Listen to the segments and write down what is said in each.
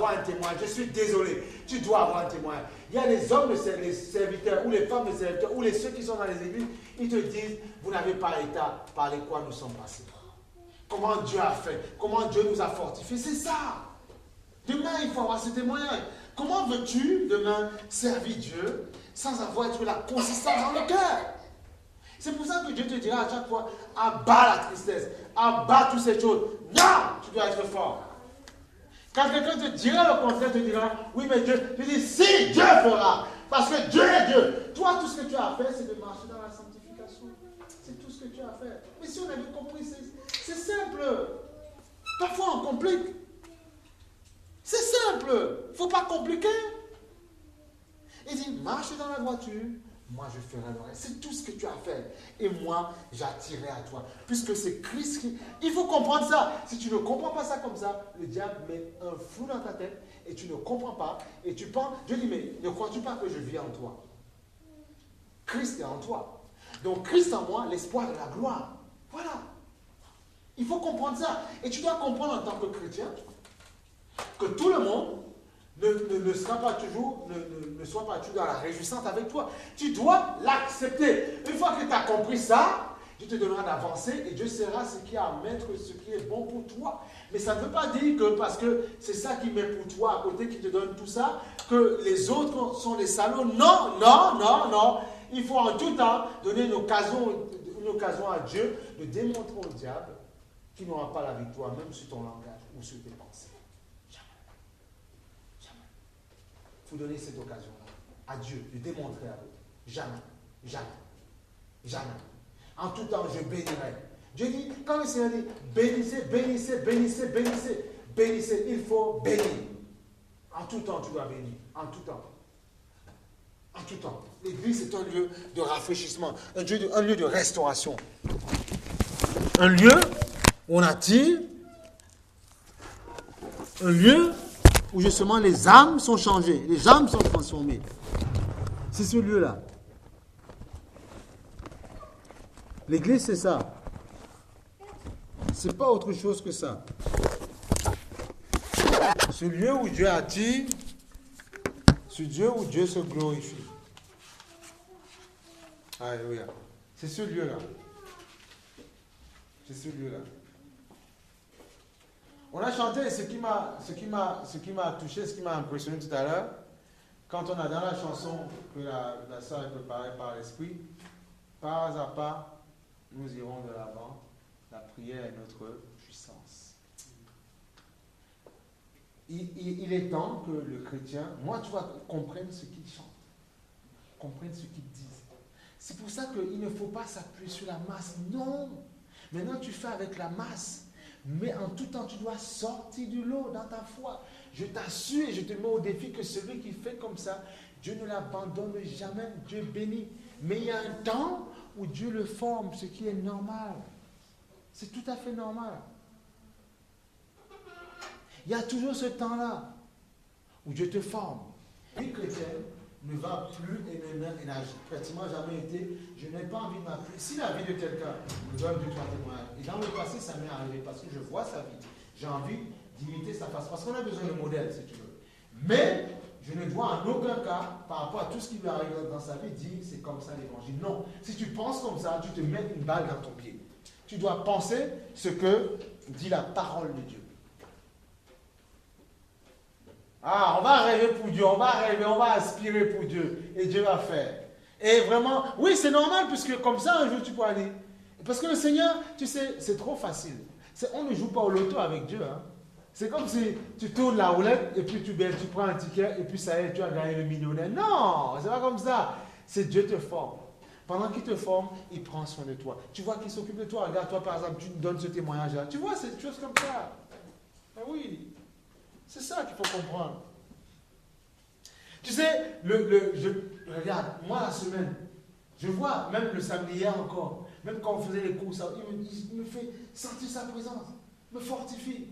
avoir un témoin. Je suis désolé. Tu dois avoir un témoin. Il y a les hommes, les serviteurs, ou les femmes, les serviteurs, ou ceux qui sont dans les églises, ils te disent, vous n'avez pas l'état par les quoi nous sommes passés. Comment Dieu a fait, comment Dieu nous a fortifiés, c'est ça. Demain, il faut avoir ce témoignage. Comment veux-tu, demain, servir Dieu sans avoir la consistance dans le cœur? C'est pour ça que Dieu te dira à chaque fois, abat la tristesse, abat toutes ces choses. Non, tu dois être fort. Quand quelqu'un te dira le contraire, te dira, oui, mais Dieu, tu dis, si, Dieu fera. Parce que Dieu est Dieu. Toi, tout ce que tu as à faire, c'est de marcher dans la sanctification. C'est tout ce que tu as à faire. Mais si on avait compris, c'est simple. Parfois, on complique. C'est simple. Il ne faut pas compliquer. Il dit, marche dans la voiture. Moi, je ferai le reste. C'est tout ce que tu as à faire. Et moi, j'attirerai à toi. Puisque c'est Christ qui... Il faut comprendre ça. Si tu ne comprends pas ça comme ça, le diable met un flou dans ta tête et tu ne comprends pas. Et tu penses... Je dis, mais ne crois-tu pas que je vis en toi? Christ est en toi. Donc, Christ en moi, l'espoir de la gloire. Voilà. Il faut comprendre ça. Et tu dois comprendre en tant que chrétien que tout le monde ne soit pas toujours dans la réjouissance avec toi. Tu dois l'accepter. Une fois que tu as compris ça, Dieu te donnera d'avancer et Dieu saura ce qui est à mettre, ce qui est bon pour toi. Mais ça ne veut pas dire que parce que c'est ça qui met pour toi à côté, qui te donne tout ça, que les autres sont des salauds. Non, non, non, non. Il faut en tout temps donner une occasion à Dieu de démontrer au diable qu'il n'aura pas la victoire, même sur ton langage ou sur tes pensées. Il faut donner cette occasion-là à Dieu, de démontrer à vous. Jamais, jamais, jamais. En tout temps, je bénirai. Dieu dit, quand le Seigneur dit, bénissez, bénissez, bénissez, bénissez, bénissez, il faut bénir. En tout temps, tu dois bénir. En tout temps. En tout temps. L'église, c'est un lieu de rafraîchissement, un lieu de restauration. Un lieu où on attire, un lieu où justement les âmes sont changées, les âmes sont transformées. C'est ce lieu-là. L'église, c'est ça. C'est pas autre chose que ça. Ce lieu où Dieu attire, ce lieu où Dieu se glorifie. Alléluia. C'est ce lieu-là. C'est ce lieu-là. On a chanté ce qui m'a touché, ce qui m'a impressionné tout à l'heure, quand on a dans la chanson que la sœur est préparée par l'Esprit, pas à pas, nous irons de l'avant, la prière est notre puissance. Il est temps que le chrétien, moi tu vois, comprenne ce qu'il chante, comprenne ce qu'il dit. C'est pour ça qu'il ne faut pas s'appuyer sur la masse. Non, maintenant tu fais avec la masse. Mais en tout temps, tu dois sortir du lot dans ta foi. Je t'assure et je te mets au défi que celui qui fait comme ça, Dieu ne l'abandonne jamais. Dieu bénit. Mais il y a un temps où Dieu le forme, ce qui est normal. C'est tout à fait normal. Il y a toujours ce temps-là où Dieu te forme. Une chrétienne ne va plus et n'a pratiquement jamais été, je n'ai pas envie de m'appuyer. Si la vie de quelqu'un me donne 2-3 témoignages, et dans le passé ça m'est arrivé parce que je vois sa vie, j'ai envie d'imiter sa face, parce qu'on a besoin de modèle si tu veux. Mais je ne dois en aucun cas, par rapport à tout ce qui lui arrive dans sa vie, dire c'est comme ça l'évangile. Non, si tu penses comme ça, tu te mets une balle dans ton pied. Tu dois penser ce que dit la parole de Dieu. Ah, on va rêver pour Dieu, on va rêver, on va aspirer pour Dieu. Et Dieu va faire. Et vraiment, oui, c'est normal, puisque comme ça, un jour, tu pourras aller. Parce que le Seigneur, tu sais, c'est trop facile. On ne joue pas au loto avec Dieu. Hein. C'est comme si tu tournes la roulette, et puis tu prends un ticket, et puis ça y est, tu as gagné le millionnaire. Non, c'est pas comme ça. C'est Dieu te forme. Pendant qu'il te forme, il prend soin de toi. Tu vois qu'il s'occupe de toi. Regarde, toi, par exemple, tu donnes ce témoignage-là. Tu vois, c'est des choses comme ça. Ben oui. C'est ça qu'il faut comprendre. Tu sais, regarde, moi la semaine, je vois, même le samedi hier encore, même quand on faisait les courses, il me fait sentir sa présence, me fortifie.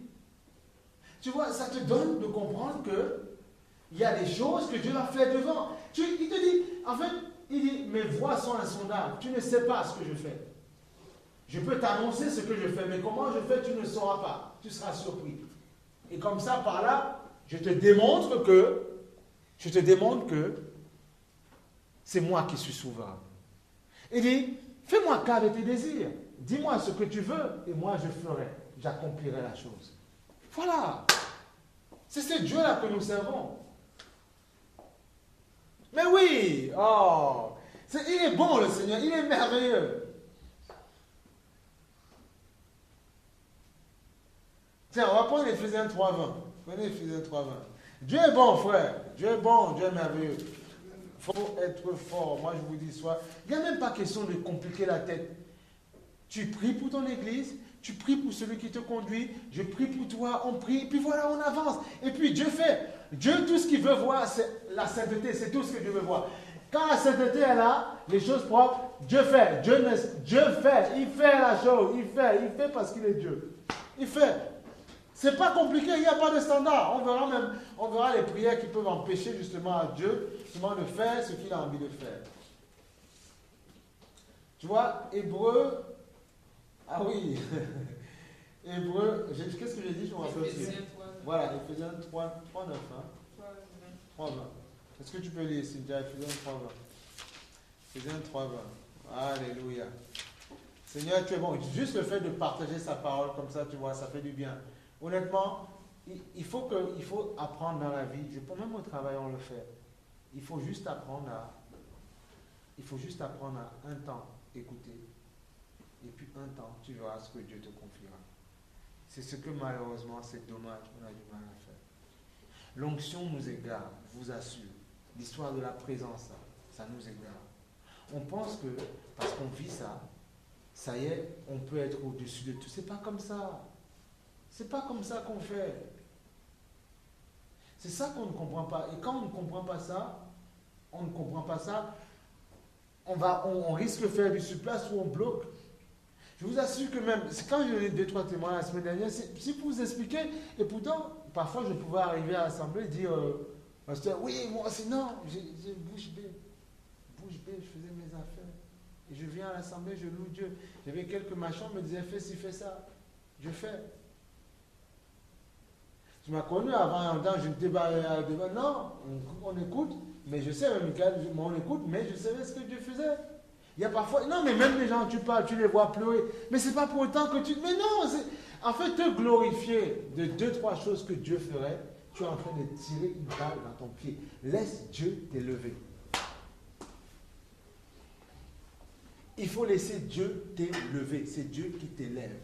Tu vois, ça te donne de comprendre qu'il y a des choses que Dieu va faire devant. Il te dit, en fait, il dit, mes voix sont insondables, tu ne sais pas ce que je fais. Je peux t'annoncer ce que je fais, mais comment je fais, tu ne sauras pas, tu seras surpris. Et comme ça, par là, je te démontre que c'est moi qui suis souverain. Il dit, fais-moi cas de tes désirs. Dis-moi ce que tu veux et moi je ferai. J'accomplirai la chose. Voilà. C'est ce Dieu-là que nous servons. Mais oui, il est bon le Seigneur, il est merveilleux. Tiens, on va prendre Éphésiens 3:20. Prenez Éphésiens 3:20. Dieu est bon, frère. Dieu est bon, Dieu est merveilleux. Il faut être fort. Moi, je vous dis, il n'y a même pas question de compliquer la tête. Tu pries pour ton église, tu pries pour celui qui te conduit, je prie pour toi, on prie, et puis voilà, on avance. Et puis Dieu fait. Dieu, tout ce qu'il veut voir, c'est la sainteté, c'est tout ce que Dieu veut voir. Quand la sainteté est là, les choses propres, Dieu fait. Dieu fait, il fait la chose, il fait parce qu'il est Dieu. Il fait. C'est pas compliqué, il n'y a pas de standard. On verra les prières qui peuvent empêcher justement à Dieu justement de faire ce qu'il a envie de faire. Tu vois, Hébreu, ah oui, Hébreu, qu'est-ce que j'ai dit? Je me rappelle aussi. Voilà, Éphésiens 3:9. 3:20. Est-ce que tu peux lire, Cynthia, Éphésiens 3:20. Éphésiens 3:20. Alléluia. Seigneur, tu es bon. Juste le fait de partager sa parole comme ça, tu vois, ça fait du bien. Honnêtement, il faut apprendre dans la vie. Même au travail, on le fait. Il faut juste apprendre à un temps écouter. Et puis un temps, tu verras ce que Dieu te confiera. C'est ce que malheureusement, c'est dommage, on a du mal à faire. L'onction nous égare, je vous assure. L'histoire de la présence, ça nous égare. On pense que, parce qu'on vit ça, ça y est, on peut être au-dessus de tout. C'est pas comme ça. C'est pas comme ça qu'on fait. C'est ça qu'on ne comprend pas. Et quand on ne comprend pas ça, on risque de faire du surplace ou on bloque. Je vous assure que même, c'est quand j'ai eu 2-3 témoins la semaine dernière, si pour vous expliquer, et pourtant, parfois je pouvais arriver à l'assemblée et dire, pasteur, oui, moi aussi, non, j'ai bouche bée, je faisais mes affaires. Et je viens à l'assemblée, je loue Dieu. J'avais quelques machins, on me disait, fais ci, fais ça. Je fais. Tu m'as connu avant, je ne t'ai pas devant. Non, on écoute, mais je sais, Michael, on écoute, mais je savais ce que Dieu faisait. Il y a parfois, non, mais même les gens, tu parles, tu les vois pleurer, mais c'est pas pour autant que tu. Mais non, en fait, te glorifier de 2-3 choses que Dieu ferait, tu es en train de tirer une balle dans ton pied. Laisse Dieu t'élever. Il faut laisser Dieu t'élever. C'est Dieu qui t'élève.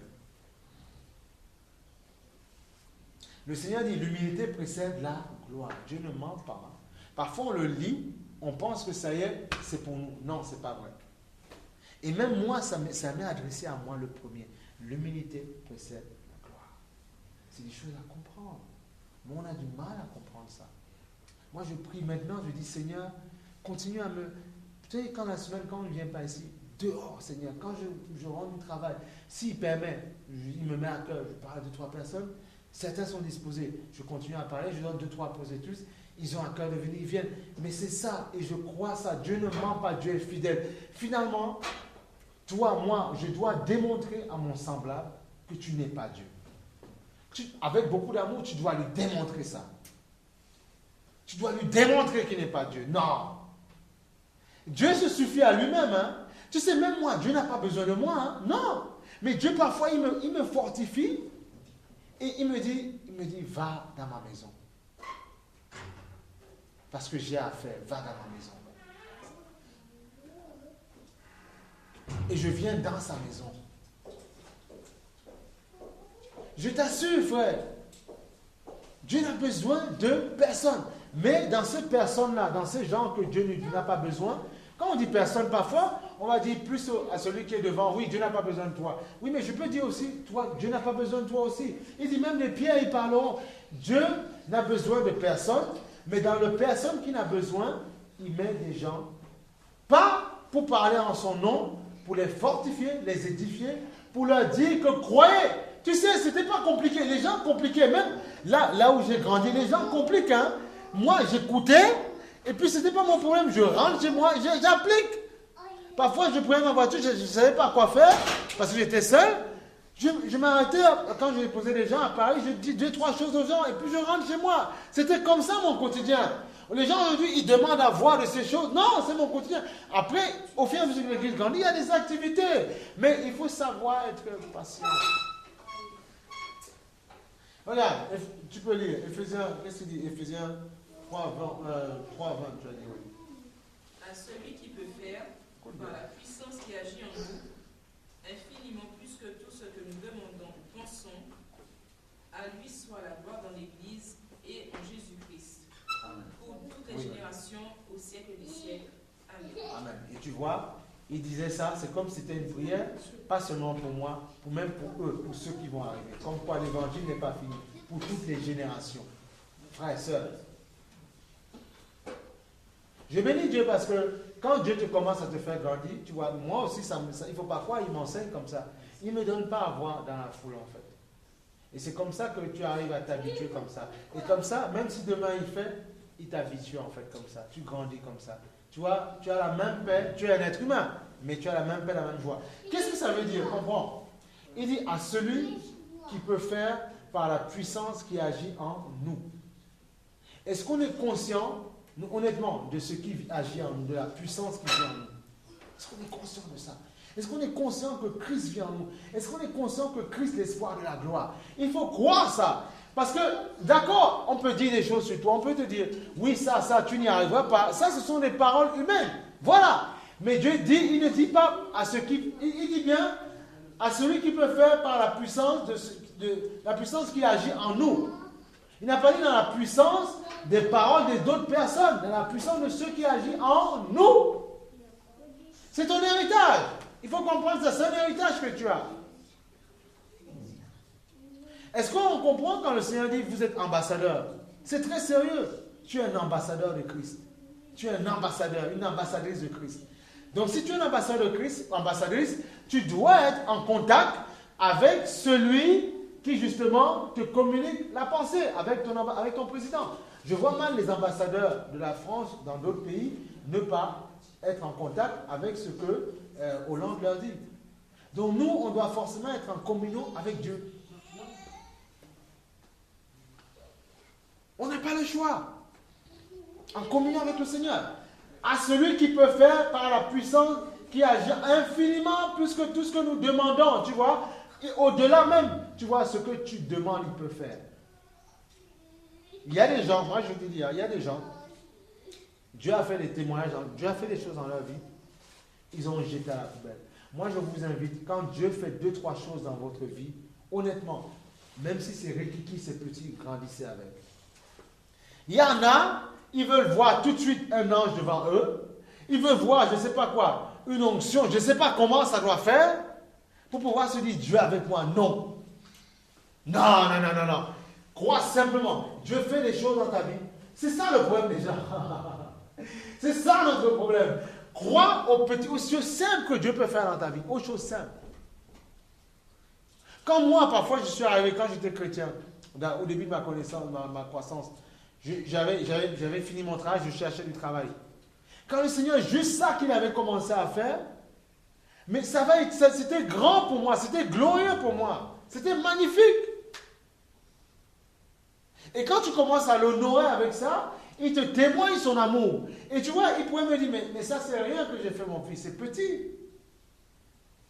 Le Seigneur dit, l'humilité précède la gloire. Dieu ne ment pas. Parfois, on le lit, on pense que ça y est, c'est pour nous. Non, c'est pas vrai. Et même moi, ça m'est adressé à moi le premier. L'humilité précède la gloire. C'est des choses à comprendre. Mais on a du mal à comprendre ça. Moi, je prie maintenant, je dis, Seigneur, continue à me... Tu sais, quand la semaine, quand on ne vient pas ici, dehors, Seigneur, quand je rentre du travail, s'il permet, il me met à cœur, je parle de 3 personnes, certains sont disposés, je continue à parler, je donne 2-3 tous, ils ont à cœur de venir, ils viennent. Mais c'est ça, et je crois ça, Dieu ne ment pas, Dieu est fidèle. Finalement, toi, moi, je dois démontrer à mon semblable que tu n'es pas Dieu. Avec beaucoup d'amour, tu dois lui démontrer ça. Tu dois lui démontrer qu'il n'est pas Dieu. Non. Dieu se suffit à lui-même. Hein. Tu sais, même moi, Dieu n'a pas besoin de moi. Hein. Non. Mais Dieu, parfois, il me fortifie et il me dit, va dans ma maison. Parce que j'ai affaire, va dans ma maison. Et je viens dans sa maison. Je t'assure, frère, Dieu n'a besoin de personne. Mais dans ces personnes-là, dans ces gens que Dieu n'a pas besoin, quand on dit personne, parfois, on va dire plus à celui qui est devant, oui, Dieu n'a pas besoin de toi. Oui, mais je peux dire aussi, toi, Dieu n'a pas besoin de toi aussi. Il dit même les pierres, ils parleront. Dieu n'a besoin de personne, mais dans le personne qui n'a besoin, il met des gens, pas pour parler en son nom, pour les fortifier, les édifier, pour leur dire que croyez. Tu sais, c'était pas compliqué. Les gens compliquaient. Même là où j'ai grandi, les gens compliquent. Hein. Moi, j'écoutais, et puis c'était pas mon problème. Je rentre chez moi, j'applique. Parfois, je prenais ma voiture, je ne savais pas quoi faire, parce que j'étais seul. Je m'arrêtais, quand je posais les gens à Paris, je dis 2-3 choses aux gens et puis je rentre chez moi. C'était comme ça mon quotidien. Les gens aujourd'hui, ils demandent à voir de ces choses. Non, c'est mon quotidien. Après, au fur et à mesure que l'Église grandit, il y a des activités. Mais il faut savoir être patient. Regarde, tu peux lire. Éphésiens, qu'est-ce qu'il dit? Éphésiens 3, 20, tu as dit oui. À celui qui peut faire, par la puissance qui agit en nous, infiniment plus que tout ce que nous demandons ou pensons, à lui soit la gloire dans l'Église et en Jésus-Christ, pour toutes les générations, au siècle des siècles. Amen. Amen. Et tu vois, il disait ça, c'est comme si c'était une prière, pas seulement pour moi, même pour eux, pour ceux qui vont arriver. Comme quoi l'évangile n'est pas fini, pour toutes les générations. Frères et sœurs, je bénis Dieu parce que quand Dieu te commence à te faire grandir, tu vois, moi aussi, il ne faut pas croire, il m'enseigne comme ça. Il ne me donne pas à voir dans la foule en fait. Et c'est comme ça que tu arrives à t'habituer comme ça. Et comme ça, même si demain il fait, il t'habitue en fait comme ça. Tu grandis comme ça. Tu vois, tu as la même paix, tu es un être humain, mais tu as la même paix, la même joie. Qu'est-ce que ça veut dire? Comprends? Il dit à celui qui peut faire par la puissance qui agit en nous. Est-ce qu'on est conscient, honnêtement, de ce qui agit en nous, de la puissance qui vient en nous? Est-ce qu'on est conscient de ça? Est-ce qu'on est conscient que Christ vient en nous? Est-ce qu'on est conscient que Christ est l'espoir de la gloire? Il faut croire ça. Parce que, d'accord, on peut dire des choses sur toi, on peut te dire, oui, ça, tu n'y arriveras pas. Ça, ce sont des paroles humaines. Voilà. Mais Dieu dit, il ne dit pas à ceux qui... Il dit bien à celui qui peut faire par la puissance, la puissance qui agit en nous. Il n'a pas dit dans la puissance des paroles d'autres personnes, dans la puissance de ceux qui agissent en nous. C'est ton héritage. Il faut comprendre ça, c'est un héritage que tu as. Est-ce qu'on comprend quand le Seigneur dit vous êtes ambassadeur? C'est très sérieux. Tu es un ambassadeur de Christ. Tu es un ambassadeur, une ambassadrice de Christ. Donc si tu es un ambassadeur de Christ, ambassadrice, tu dois être en contact avec celui qui justement te communique la pensée, avec ton président. Je vois mal les ambassadeurs de la France dans d'autres pays ne pas être en contact avec ce que Hollande leur dit. Donc nous, on doit forcément être en communion avec Dieu. On n'a pas le choix. En communion avec le Seigneur. À celui qui peut faire par la puissance qui agit infiniment plus que tout ce que nous demandons, tu vois. Et au-delà même, tu vois, ce que tu demandes, il peut faire. Il y a des gens, moi je te dis, il y a des gens, Dieu a fait des témoignages, Dieu a fait des choses dans leur vie, ils ont jeté à la poubelle. Moi je vous invite, quand Dieu fait 2-3 choses dans votre vie, honnêtement, même si c'est rikiki, c'est petit, grandissez avec. Il y en a, ils veulent voir tout de suite un ange devant eux, ils veulent voir, je ne sais pas quoi, une onction, je ne sais pas comment ça doit faire, pour pouvoir se dire, Dieu avec moi, non. Non. Crois simplement, Dieu fait des choses dans ta vie. C'est ça le problème déjà. C'est ça notre problème. Crois aux choses simples que Dieu peut faire dans ta vie, aux choses simples. Quand moi, parfois, je suis arrivé, quand j'étais chrétien, au début de ma connaissance, ma croissance, j'avais fini mon travail, je cherchais du travail. Quand le Seigneur, juste ça qu'il avait commencé à faire, mais c'était grand pour moi, c'était glorieux pour moi, c'était magnifique. Et quand tu commences à l'honorer avec ça, il te témoigne son amour. Et tu vois, il pourrait me dire, mais ça c'est rien que j'ai fait mon fils, c'est petit.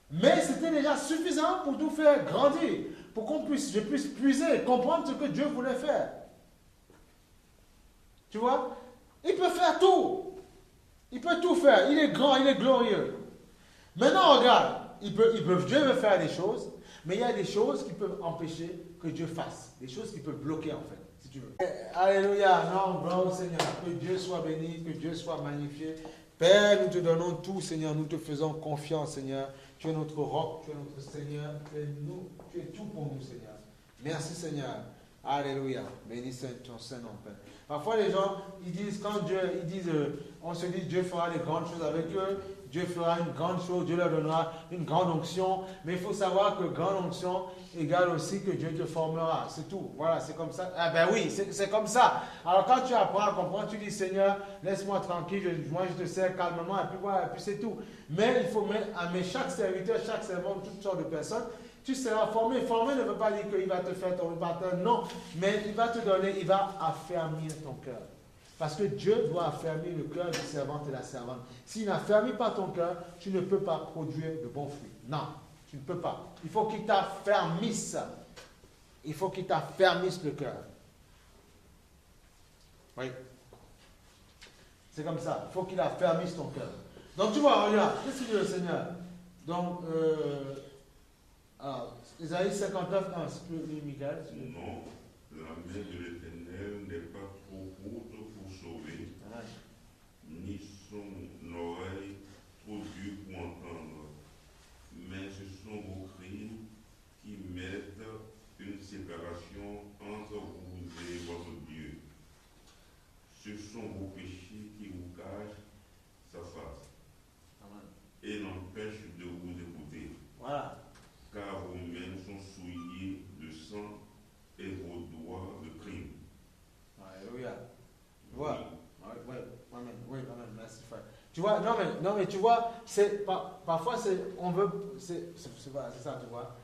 Mais c'était déjà suffisant pour nous faire grandir, pour je puisse puiser, comprendre ce que Dieu voulait faire. Tu vois, il peut faire tout. Il peut tout faire, il est grand, il est glorieux. Maintenant, regarde, Dieu veut faire des choses, mais il y a des choses qui peuvent empêcher que Dieu fasse. Des choses qui peuvent bloquer, en fait, si tu veux. Alléluia, non, gloire au Seigneur. Que Dieu soit béni, que Dieu soit magnifié. Père, nous te donnons tout, Seigneur. Nous te faisons confiance, Seigneur. Tu es notre roc, tu es notre Seigneur. Tu es tout pour nous, Seigneur. Merci, Seigneur. Alléluia. Béni ton Saint-Nom, Père. Parfois, les gens, ils disent, on se dit, Dieu fera des grandes choses avec eux. Dieu fera une grande chose, Dieu leur donnera une grande onction. Mais il faut savoir que grande onction égale aussi que Dieu te formera. C'est tout. Voilà, c'est comme ça. Ah ben oui, c'est comme ça. Alors quand tu apprends à comprendre, tu dis, Seigneur, laisse-moi tranquille, moi je te sers calmement, et puis voilà, et puis c'est tout. Mais il faut mettre à chaque serviteur, chaque servant, toutes sortes de personnes, tu seras formé. Formé ne veut pas dire qu'il va te faire tomber par terre, non. Mais il va te donner, il va affermir ton cœur. Parce que Dieu doit affermir le cœur du servant et de la servante. S'il n'affermit pas ton cœur, tu ne peux pas produire de bons fruits. Non, tu ne peux pas. Il faut qu'il t'affermisse. Il faut qu'il t'affermisse le cœur. Oui. C'est comme ça. Il faut qu'il affermisse ton cœur. Donc tu vois, regarde, qu'est-ce qu'il dit le Seigneur? Donc, alors, Isaïe 59, 1, c'est plus Michael. Non, la main de l'Éternel n'est pas trop courte pour sauver, ni son oreille trop dure pour entendre. Mais ce sont vos crimes qui mettent une séparation entre vous et votre Dieu. Ce sont vos péchés qui vous cachent sa face et n'empêchent de vous écouter. Voilà. Car vos mains sont souillées de sang et vos doigts de crime. Alléluia. Tu vois? Oui, amen. Oui, amen. Merci, frère. Tu vois, non mais tu vois, parfois on veut, c'est ça, tu vois.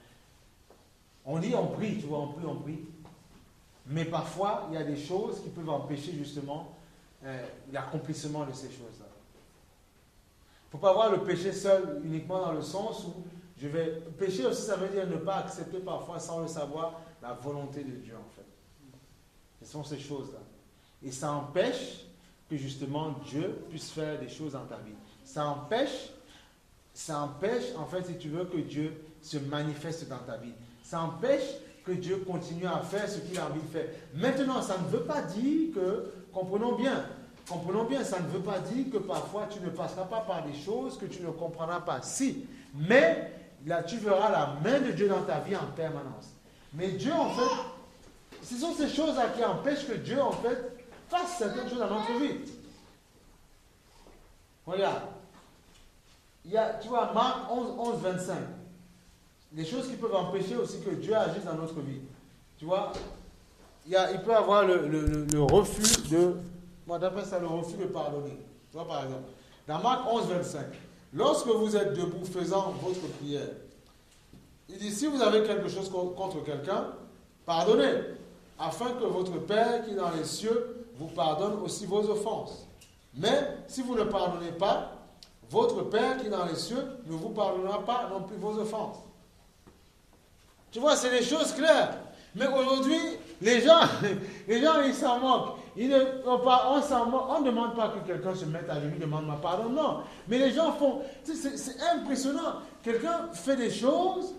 On dit, on prie, tu vois, on prie. Mais parfois, il y a des choses qui peuvent empêcher justement l'accomplissement de ces choses-là. Il ne faut pas voir le péché seul uniquement dans le sens où pécher aussi, ça veut dire ne pas accepter parfois sans le savoir la volonté de Dieu en fait. Ce sont ces choses-là. Et ça empêche que justement Dieu puisse faire des choses dans ta vie. Ça empêche en fait, si tu veux, que Dieu se manifeste dans ta vie. Ça empêche que Dieu continue à faire ce qu'il a envie de faire. Maintenant, ça ne veut pas dire que, comprenons bien, ça ne veut pas dire que parfois tu ne passeras pas par des choses que tu ne comprendras pas. Si, mais là tu verras la main de Dieu dans ta vie en permanence. Mais Dieu en fait, ce sont ces choses-là qui empêchent que Dieu en fait fasse certaines choses dans notre vie. Regarde, tu vois Marc 11, 25. Des choses qui peuvent empêcher aussi que Dieu agisse dans notre vie. Tu vois, il peut y avoir le refus de... Moi, d'après ça, le refus de pardonner. Tu vois, par exemple, dans Marc 11, 25, lorsque vous êtes debout faisant votre prière, il dit, si vous avez quelque chose contre quelqu'un, pardonnez, afin que votre Père qui est dans les cieux vous pardonne aussi vos offenses. Mais si vous ne pardonnez pas, votre Père qui est dans les cieux ne vous pardonnera pas non plus vos offenses. Tu vois, c'est des choses claires. Mais aujourd'hui, les gens, ils s'en moquent. On ne demande pas que quelqu'un se mette à genoux, demande ma pardon. Non. Mais les gens font... C'est impressionnant. Quelqu'un fait des choses,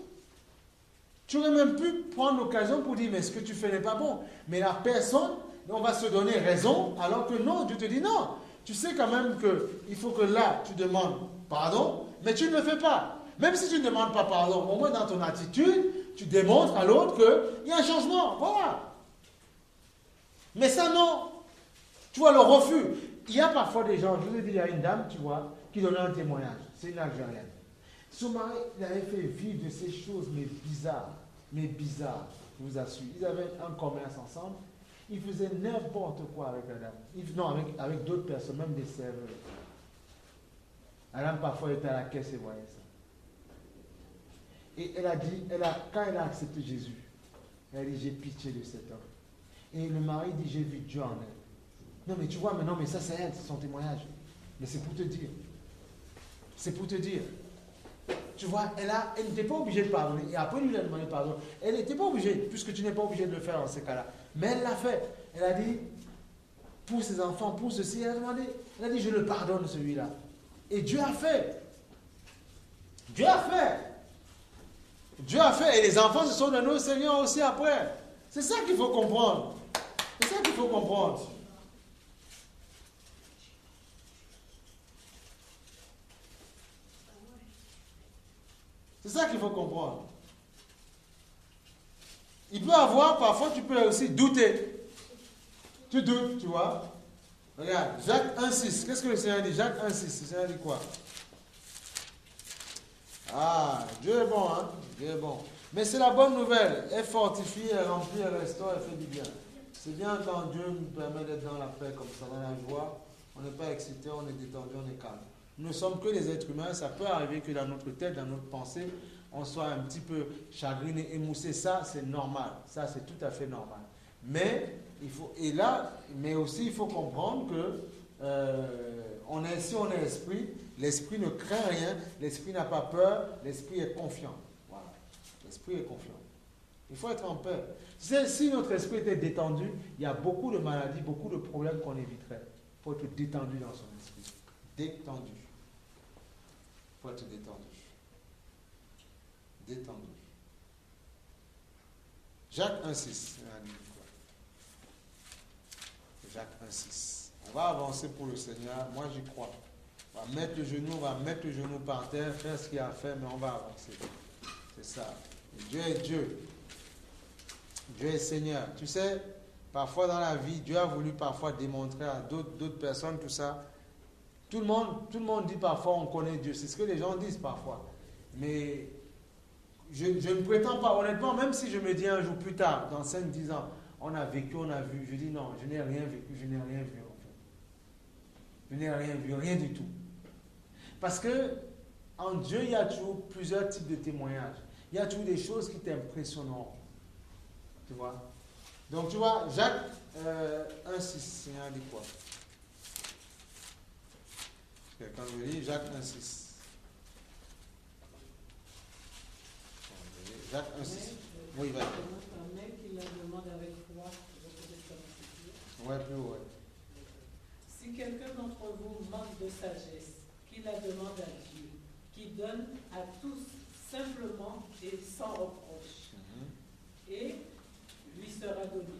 tu aurais même pu prendre l'occasion pour dire, mais ce que tu fais n'est pas bon. Mais la personne, on va se donner raison, alors que non, Dieu te dit non. Tu sais quand même qu'il faut que là, tu demandes pardon, mais tu ne le fais pas. Même si tu ne demandes pas pardon, au moins dans ton attitude, tu démontres à l'autre qu'il y a un changement. Voilà. Mais ça, non. Tu vois, le refus. Il y a parfois des gens, je vous ai dit, il y a une dame, tu vois, qui donnait un témoignage. C'est une Algérienne. Son mari, il avait fait vivre de ces choses, mais bizarres, je vous assure. Ils avaient un commerce ensemble. Ils faisaient n'importe quoi avec la dame. Non, avec d'autres personnes, même des serveurs. La dame, parfois, était à la caisse et voyait ça. Et elle a dit, quand elle a accepté Jésus, elle a dit, j'ai pitié de cet homme. Et le mari dit, j'ai vu Dieu en elle. Non, mais tu vois, mais ça c'est elle, c'est son témoignage. Mais c'est pour te dire. C'est pour te dire. Tu vois, elle n'était pas obligée de pardonner. Et après, lui, il a demandé pardon. Elle n'était pas obligée, puisque tu n'es pas obligé de le faire dans ces cas-là. Mais elle l'a fait. Elle a dit, pour ses enfants, pour ceci, elle a demandé. Elle a dit, je le pardonne celui-là. Et Dieu a fait. Dieu a fait. Dieu a fait. Et les enfants se sont donnés au Seigneur aussi après. C'est ça qu'il faut comprendre. C'est ça qu'il faut comprendre. C'est ça qu'il faut comprendre. Il peut avoir, parfois tu peux aussi douter. Tu doutes, tu vois. Regarde, Jacques 1,6. Qu'est-ce que le Seigneur dit? Jacques 1,6. Le Seigneur dit quoi? Ah, Dieu est bon, hein? Dieu est bon. Mais c'est la bonne nouvelle. Elle fortifie, elle remplit, elle restaure, elle fait du bien. C'est bien quand Dieu nous permet d'être dans la paix comme ça, dans la joie. On n'est pas excité, on est détendu, on est calme. Nous ne sommes que des êtres humains. Ça peut arriver que dans notre tête, dans notre pensée, on soit un petit peu chagriné, émoussé, ça c'est normal, ça c'est tout à fait normal. Mais mais aussi il faut comprendre que si on est esprit, l'esprit ne craint rien, l'esprit n'a pas peur, l'esprit est confiant. Voilà, l'esprit est confiant. Il faut être en paix. Si notre esprit était détendu, il y a beaucoup de maladies, beaucoup de problèmes qu'on éviterait. Il faut être détendu dans son esprit. Détendu. Il faut être détendu. Détendu. Jacques 1,6. Jacques 1,6. On va avancer pour le Seigneur. Moi, j'y crois. On va mettre le genou par terre, faire ce qu'il y a à faire, mais on va avancer. C'est ça. Et Dieu est Dieu. Dieu est Seigneur. Tu sais, parfois dans la vie, Dieu a voulu parfois démontrer à d'autres personnes tout ça. Tout le monde dit parfois on connaît Dieu. C'est ce que les gens disent parfois. Mais je ne prétends pas, honnêtement, même si je me dis un jour plus tard, dans 5-10 ans, on a vécu, on a vu, je dis non, je n'ai rien vécu, je n'ai rien vu en fait. Je n'ai rien vu, rien du tout. Parce que en Dieu, il y a toujours plusieurs types de témoignages. Il y a toujours des choses qui t'impressionneront. Tu vois? Donc tu vois, Jacques 1,6, Seigneur dit quoi? Quelqu'un me dit Jacques 1,6. Jacques 1,6. Oui, va. Mais qui la demande avec foi. Ouais, plus haut, ouais. Si quelqu'un d'entre vous manque de sagesse, qu'il la demande à Dieu, qui donne à tous simplement et sans reproche, et lui sera donné.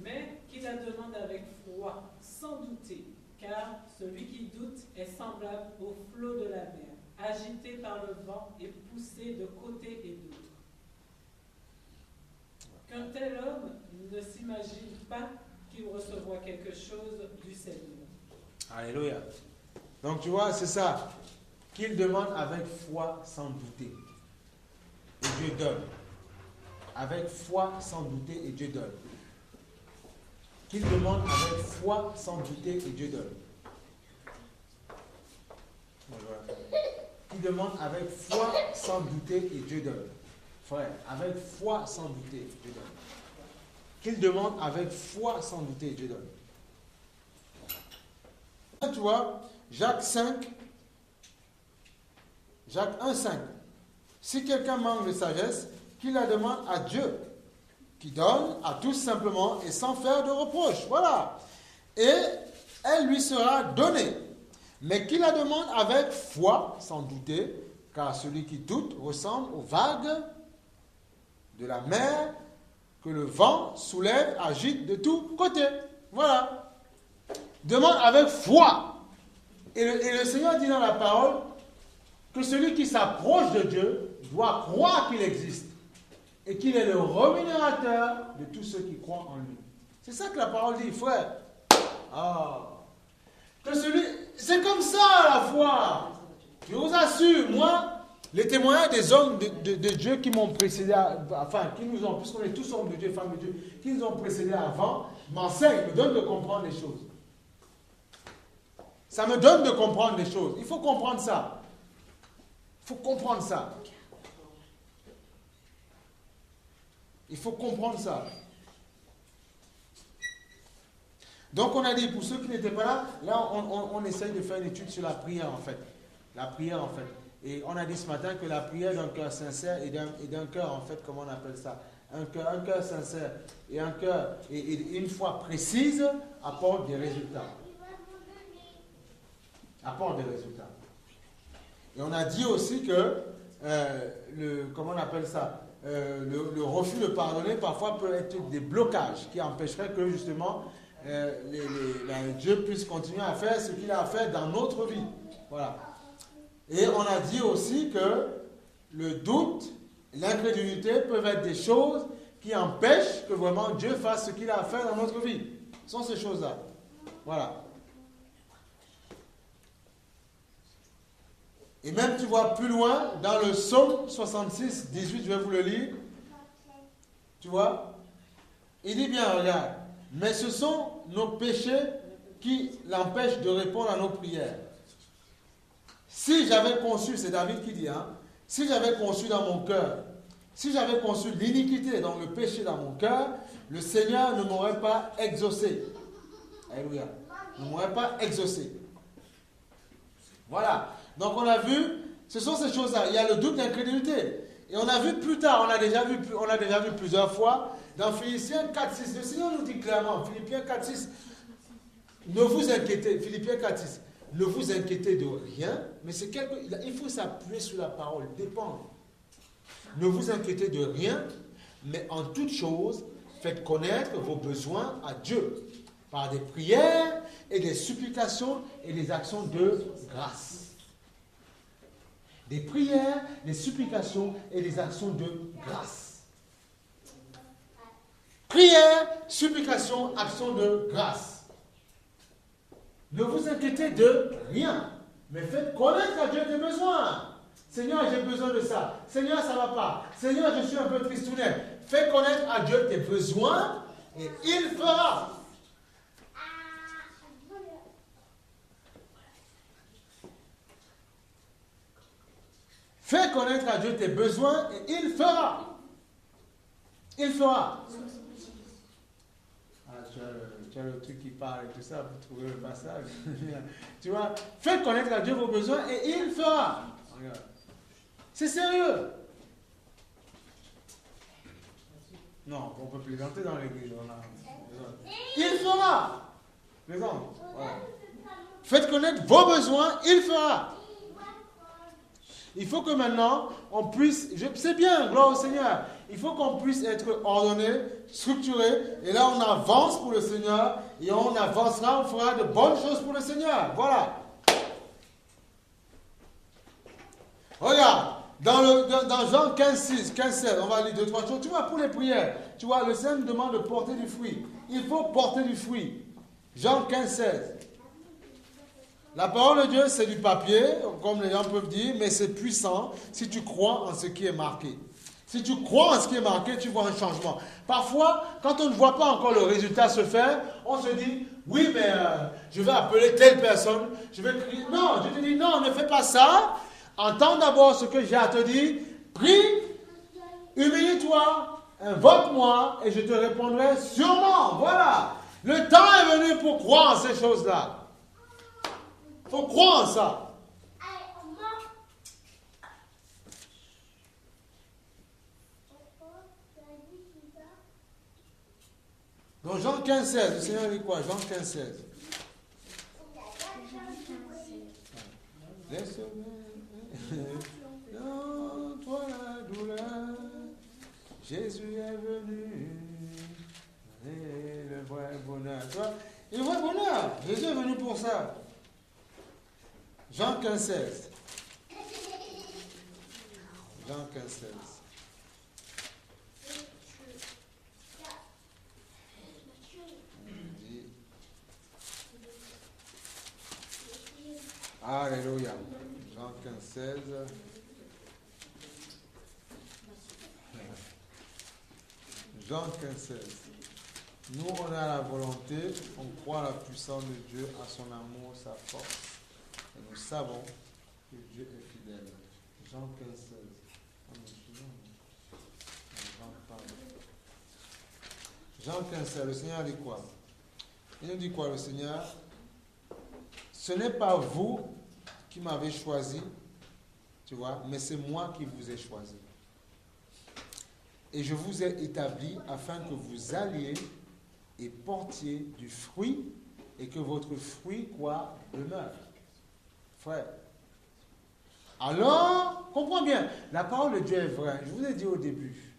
Mais qu'il la demande avec foi, sans douter, car celui qui doute est semblable au flot de la mer, agité par le vent et poussé de côté et d'autre. Qu'un tel homme ne s'imagine pas qu'il recevra quelque chose du Seigneur. Alléluia. Donc tu vois, c'est ça. Qu'il demande avec foi sans douter. Et Dieu donne. Avec foi sans douter et Dieu donne. Qu'il demande avec foi sans douter et Dieu donne. Qu'il demande avec foi sans douter et Dieu donne. Frère, avec foi sans douter, Dieu donne. Qu'il demande avec foi sans douter, Dieu donne. Tu vois, Jacques 1,5. Si quelqu'un manque de sagesse, qu'il la demande à Dieu, qui donne à tous simplement et sans faire de reproche. Voilà. Et elle lui sera donnée. Mais qu'il la demande avec foi, sans douter, car celui qui doute ressemble aux vagues de la mer que le vent soulève, agite de tous côtés. Voilà. Demande avec foi. Et le Seigneur dit dans la parole que celui qui s'approche de Dieu doit croire qu'il existe et qu'il est le rémunérateur de tous ceux qui croient en lui. C'est ça que la parole dit, frère. C'est comme ça la foi. Je vous assure, moi, les témoignages des hommes de Dieu qui m'ont précédé, qui nous ont, puisqu'on est tous hommes de Dieu, femmes de Dieu, qui nous ont précédés avant, m'enseignent, me donnent de comprendre les choses. Ça me donne de comprendre les choses. Il faut comprendre ça. Il faut comprendre ça. Il faut comprendre ça. Donc on a dit, pour ceux qui n'étaient pas là, on essaye de faire une étude sur la prière en fait. La prière en fait. Et on a dit ce matin que la prière d'un cœur sincère et d'un cœur en fait, comment on appelle ça? Un cœur sincère et un cœur et une foi précise apporte des résultats. Apporte des résultats. Et on a dit aussi que comment on appelle ça? Le refus de pardonner parfois peut être des blocages qui empêcheraient que justement Dieu puisse continuer à faire ce qu'il a à faire dans notre vie. Voilà. Et on a dit aussi que le doute, l'incrédulité peuvent être des choses qui empêchent que vraiment Dieu fasse ce qu'il a à faire dans notre vie. Ce sont ces choses-là. Voilà. Et même tu vois plus loin, dans le psaume 66, 18, je vais vous le lire. Tu vois? Il dit bien, regarde, mais ce sont nos péchés qui l'empêchent de répondre à nos prières. Si j'avais conçu, c'est David qui dit, si j'avais conçu dans mon cœur, si j'avais conçu l'iniquité, donc le péché dans mon cœur, le Seigneur ne m'aurait pas exaucé. Alléluia. Ne m'aurait pas exaucé. Voilà. Donc on a vu, ce sont ces choses-là. Il y a le doute d'incrédulité. Et on a vu plus tard, on a déjà vu plusieurs fois, dans Philippiens 4.6, le Seigneur nous dit clairement, Philippiens 4.6, ne vous inquiétez, Philippiens 4.6, ne vous inquiétez de rien, mais il faut s'appuyer sur la parole, dépendre. Ne vous inquiétez de rien, mais en toute chose, faites connaître vos besoins à Dieu, par des prières et des supplications et des actions de grâce. Des prières, des supplications et des actions de grâce. Prières, supplications, actions de grâce. Ne vous inquiétez de rien, mais faites connaître à Dieu tes besoins. Seigneur, j'ai besoin de ça. Seigneur, ça ne va pas. Seigneur, je suis un peu tristounet. Fais connaître à Dieu tes besoins et il fera. Fais connaître à Dieu tes besoins et il fera. Il fera. Ah, tu as le truc qui parle et tout ça, vous trouvez le passage. Tu vois, faites connaître à Dieu vos besoins et il fera. Regarde. C'est sérieux. Non, on peut plaisanter dans l'église. Il fera. Plaisante. Voilà. Faites connaître vos besoins, il fera. Il faut que maintenant, on puisse, c'est bien, gloire au Seigneur, il faut qu'on puisse être ordonné, structuré, et là on avance pour le Seigneur, et on avancera, on fera de bonnes choses pour le Seigneur. Voilà. Regarde, dans Jean 15, 16, on va lire 2-3 choses. Tu vois, pour les prières, tu vois, le Seigneur nous demande de porter du fruit. Il faut porter du fruit. Jean 15, 16. La parole de Dieu, c'est du papier, comme les gens peuvent dire, mais c'est puissant si tu crois en ce qui est marqué. Si tu crois en ce qui est marqué, tu vois un changement. Parfois, quand on ne voit pas encore le résultat se faire, on se dit, oui, mais je vais appeler telle personne, je vais crier. Non, je te dis, non, ne fais pas ça. Entends d'abord ce que j'ai à te dire. Prie, humilie-toi, invoque-moi et je te répondrai sûrement. Voilà. Le temps est venu pour croire en ces choses-là. Il faut croire en ça. Donc Jean 15, 16, le Seigneur dit quoi? Jean 15, 16. Laisse-moi dans toi la douleur. Jésus est venu. Et le vrai bonheur. Toi, le vrai bonheur. Jésus est venu pour ça. Jean 15, 16. Jean 15, 16. Alléluia. Jean 15, 16. Jean 15, 16. Nous, on a la volonté, on croit à la puissance de Dieu, à son amour, sa force. Et nous savons que Dieu est fidèle. Jean 15, 16. Jean 15, 16. Le Seigneur dit quoi? Il nous dit quoi, le Seigneur? Ce n'est pas vous qui m'avez choisi, tu vois, mais c'est moi qui vous ai choisi. Et je vous ai établi afin que vous alliez et portiez du fruit et que votre fruit, quoi, demeure. Frère. Alors, comprends bien, la parole de Dieu est vraie. Je vous ai dit au début,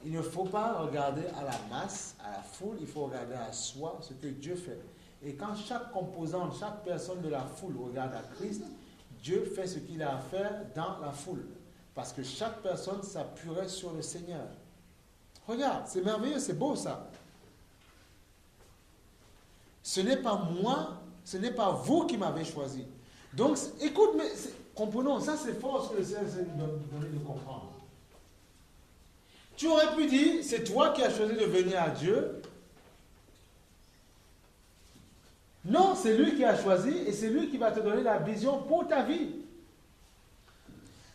il ne faut pas regarder à la masse, à la foule, il faut regarder à soi ce que Dieu fait. Et quand chaque composante, chaque personne de la foule regarde à Christ, Dieu fait ce qu'il a à faire dans la foule. Parce que chaque personne s'appuierait sur le Seigneur. Regarde, c'est merveilleux, c'est beau ça. Ce n'est pas moi, ce n'est pas vous qui m'avez choisi. Donc, écoute, mais comprenons, ça c'est fort ce que le Seigneur nous donne de comprendre. Tu aurais pu dire, c'est toi qui as choisi de venir à Dieu. Non, c'est lui qui a choisi et c'est lui qui va te donner la vision pour ta vie.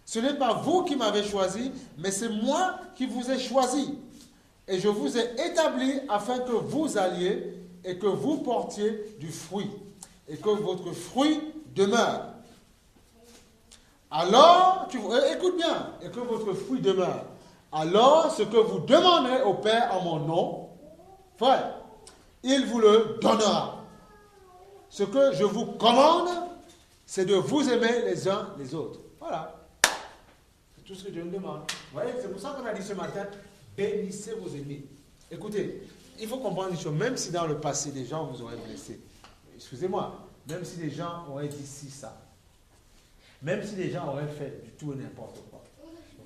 Ce n'est pas vous qui m'avez choisi, mais c'est moi qui vous ai choisi. Et je vous ai établi afin que vous alliez et que vous portiez du fruit. Et que votre fruit demeure. Alors, écoute bien, et que votre fruit demeure. Alors, ce que vous demanderez au Père en mon nom, frère, il vous le donnera. Ce que je vous commande, c'est de vous aimer les uns les autres. Voilà. C'est tout ce que Dieu nous demande. Vous voyez, c'est pour ça qu'on a dit ce matin, bénissez vos ennemis. Écoutez, il faut comprendre une chose, même si dans le passé, des gens vous auraient blessé, excusez-moi, même si des gens auraient dit ci, ça, même si des gens auraient fait du tout et n'importe quoi,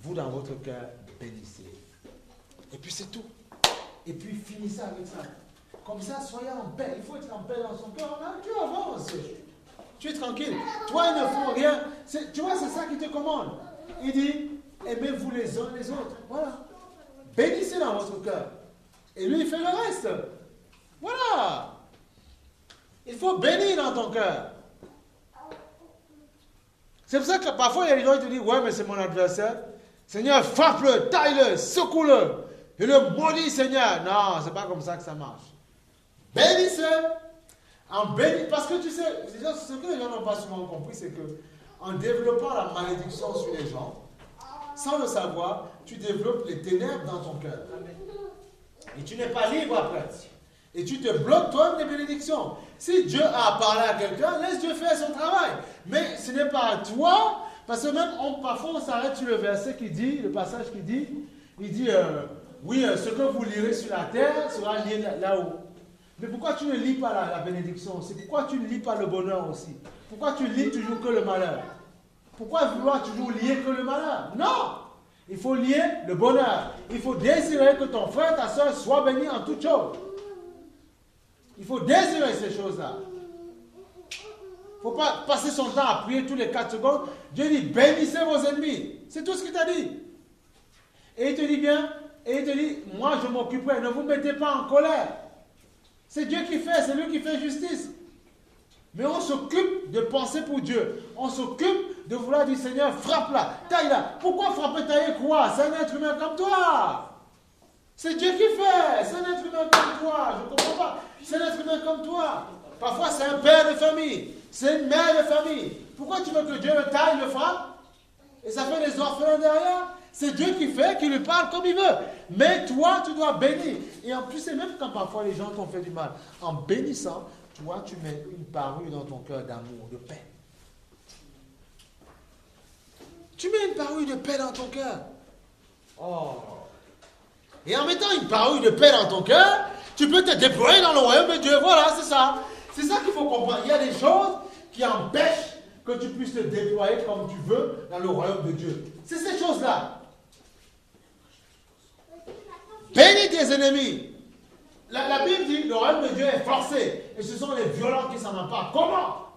vous, dans votre cœur, bénissez. Et puis c'est tout. Et puis finissez avec ça. Comme ça, soyez en paix. Il faut être en paix dans son cœur. Tu avances. Tu es tranquille. Toi, il ne faut rien. Tu vois, c'est ça qui te commande. Il dit, aimez-vous les uns les autres. Voilà. Bénissez dans votre cœur. Et lui, il fait le reste. Voilà. Il faut bénir dans ton cœur. C'est pour ça que parfois, il y a des gens qui te disent, ouais, mais c'est mon adversaire. Seigneur, frappe-le, taille-le, secoue-le. Et le maudit, Seigneur. Non, c'est pas comme ça que ça marche. Bénissez. Parce que tu sais, ce que les gens n'ont pas souvent compris, c'est que en développant la malédiction sur les gens, sans le savoir, tu développes les ténèbres dans ton cœur. Et tu n'es pas libre après. Et tu te bloques toi-même des bénédictions. Si Dieu a parlé à quelqu'un, laisse Dieu faire son travail. Mais ce n'est pas à toi, parce que même parfois on s'arrête sur le verset qui dit, le passage qui dit, oui, ce que vous lirez sur la terre sera lié là-haut. Mais pourquoi tu ne lis pas la bénédiction aussi? Pourquoi tu ne lis pas le bonheur aussi? Pourquoi tu lis toujours que le malheur? Pourquoi vouloir toujours lier que le malheur? Non! Il faut lier le bonheur. Il faut désirer que ton frère, ta soeur soient bénis en toutes choses. Il faut désirer ces choses-là. Il ne faut pas passer son temps à prier tous les 4 secondes. Dieu dit, bénissez vos ennemis. C'est tout ce qu'il t'a dit. Et il te dit bien, et il te dit, moi je m'occuperai, ne vous mettez pas en colère. C'est Dieu qui fait, c'est lui qui fait justice. Mais on s'occupe de penser pour Dieu. On s'occupe de vouloir dire, Seigneur, frappe-la, taille-la. Pourquoi frapper, tailler quoi? C'est un être humain comme toi. C'est Dieu qui fait. C'est un être humain comme toi. Je ne comprends pas. C'est un être humain comme toi. Parfois, c'est un père de famille. C'est une mère de famille. Pourquoi tu veux que Dieu le taille, le frappe? Et ça fait des orphelins derrière? C'est Dieu qui fait, qui lui parle comme il veut. Mais toi, tu dois bénir. Et en plus, c'est même quand parfois les gens t'ont fait du mal. En bénissant, toi, tu mets une parure dans ton cœur d'amour, de paix. Tu mets une parure de paix dans ton cœur. Oh. Et en mettant une parure de paix dans ton cœur, tu peux te déployer dans le royaume de Dieu. Voilà, c'est ça. C'est ça qu'il faut comprendre. Il y a des choses qui empêchent que tu puisses te déployer comme tu veux dans le royaume de Dieu. C'est ces choses-là. Bénis tes ennemis. La Bible dit, le royaume de Dieu est forcé. Et ce sont les violents qui s'en emparent. Comment?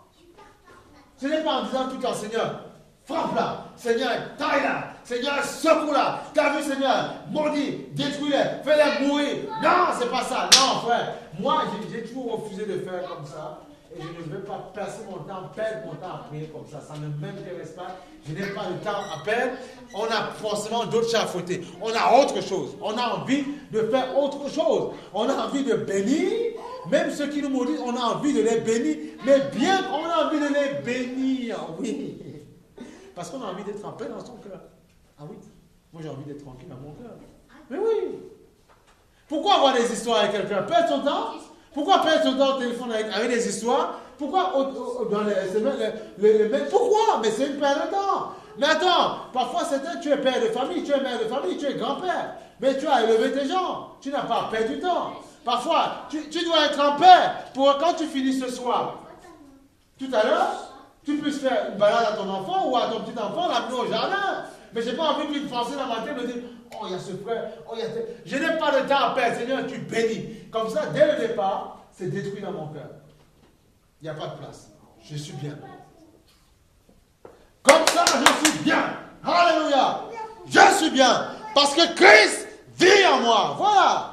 Ce n'est pas en disant tout le temps, Seigneur, frappe-la. Seigneur, taille-la. Seigneur, secoue-la. T'as vu, Seigneur, maudit, détruis-les, fais-les mourir. Non, c'est pas ça. Non, frère. Moi, j'ai toujours refusé de faire comme ça. Et je ne veux pas passer mon temps, perdre mon temps à prier comme ça. Ça ne m'intéresse pas. Je n'ai pas de temps à perdre. On a forcément d'autres chats à fouetter. On a autre chose. On a envie de faire autre chose. On a envie de bénir. Même ceux qui nous maudissent, on a envie de les bénir. Mais bien qu'on a envie de les bénir. Oui. Parce qu'on a envie d'être en paix dans son cœur. Ah oui. Moi, j'ai envie d'être tranquille dans mon cœur. Mais oui. Pourquoi avoir des histoires avec quelqu'un? Perdre son temps? Pourquoi perdre son temps au téléphone avec des histoires? Pourquoi dans pourquoi? Mais c'est une perte de temps. Mais attends, parfois tu es père de famille, tu es mère de famille, tu es grand-père. Mais tu as élevé tes gens. Tu n'as pas perdu du temps. Parfois, tu dois être en paix pour quand tu finis ce soir. Tout à l'heure, tu puisses faire une balade à ton enfant ou à ton petit enfant, l'amener au jardin. Mais je n'ai pas envie de penser dans ma tête de dire, oh, il y a ce frère, oh, il y a tel. Je n'ai pas de temps à perdre, Seigneur, tu bénis. Comme ça, dès le départ, c'est détruit dans mon cœur. Il n'y a pas de place. Je suis bien. Comme ça, je suis bien. Alléluia. Je suis bien. Parce que Christ vit en moi. Voilà.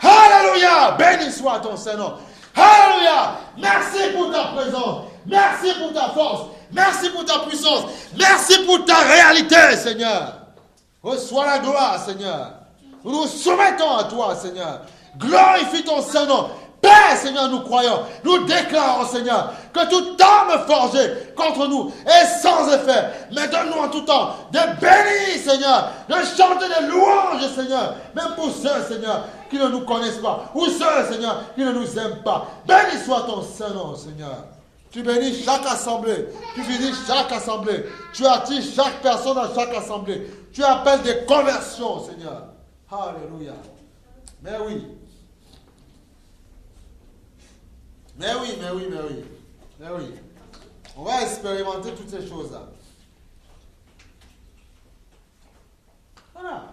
Alléluia. Béni soit ton Saint-Nom. Alléluia. Merci pour ta présence. Merci pour ta force. Merci pour ta puissance. Merci pour ta réalité, Seigneur. Reçois la gloire, Seigneur. Nous nous soumettons à toi, Seigneur. Glorifie ton Saint-Nom. Père, Seigneur, nous croyons. Nous déclarons, Seigneur, que toute arme forgée contre nous est sans effet. Mais donne-nous en tout temps de bénir, Seigneur, de chanter des louanges, Seigneur. Même pour ceux, Seigneur, qui ne nous connaissent pas. Ou ceux, Seigneur, qui ne nous aiment pas. Béni soit ton Saint-Nom, Seigneur. Tu bénis chaque assemblée. Tu bénis chaque assemblée. Tu attires chaque personne dans chaque assemblée. Tu appelles des conversions, Seigneur. Alléluia. Mais oui. Mais oui, mais oui, mais oui. Mais oui. On va expérimenter toutes ces choses-là. Voilà.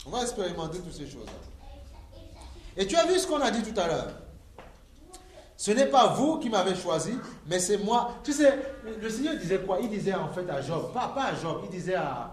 On va expérimenter toutes ces choses-là. Et tu as vu ce qu'on a dit tout à l'heure. Ce n'est pas vous qui m'avez choisi, mais c'est moi. Tu sais, le Seigneur disait quoi? Il disait en fait à Job, pas à Job, il disait à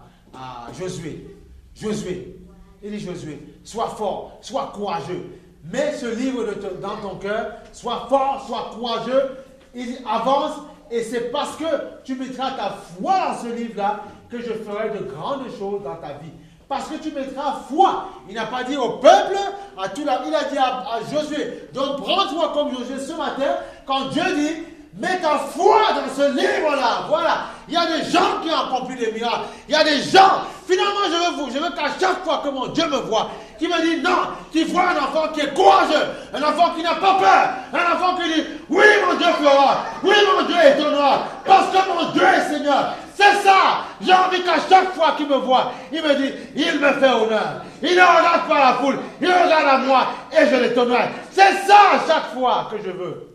Josué. Josué. Il dit Josué, sois fort, sois courageux. Mets ce livre dans ton cœur, sois fort, sois courageux. Il dit avance, et c'est parce que tu mettras ta foi dans ce livre-là que je ferai de grandes choses dans ta vie. Parce que tu mettras foi. Il n'a pas dit au peuple, à tout là, il a dit à Josué, donc prends-toi comme Josué ce matin, quand Dieu dit, mets ta foi dans ce livre-là. Voilà. Il y a des gens qui ont accompli des miracles. Il y a des gens, finalement je veux qu'à chaque fois que mon Dieu me voit, qui me dit non, tu vois un enfant qui est courageux, un enfant qui n'a pas peur, un enfant qui dit, oui mon Dieu fera, oui mon Dieu étonnera, parce que mon Dieu est Seigneur. C'est ça. J'ai envie qu'à chaque fois qu'il me voit, il me dit, il me fait honneur. Il ne regarde pas la foule, il regarde à moi et je l'étonnerai. C'est ça à chaque fois que je veux.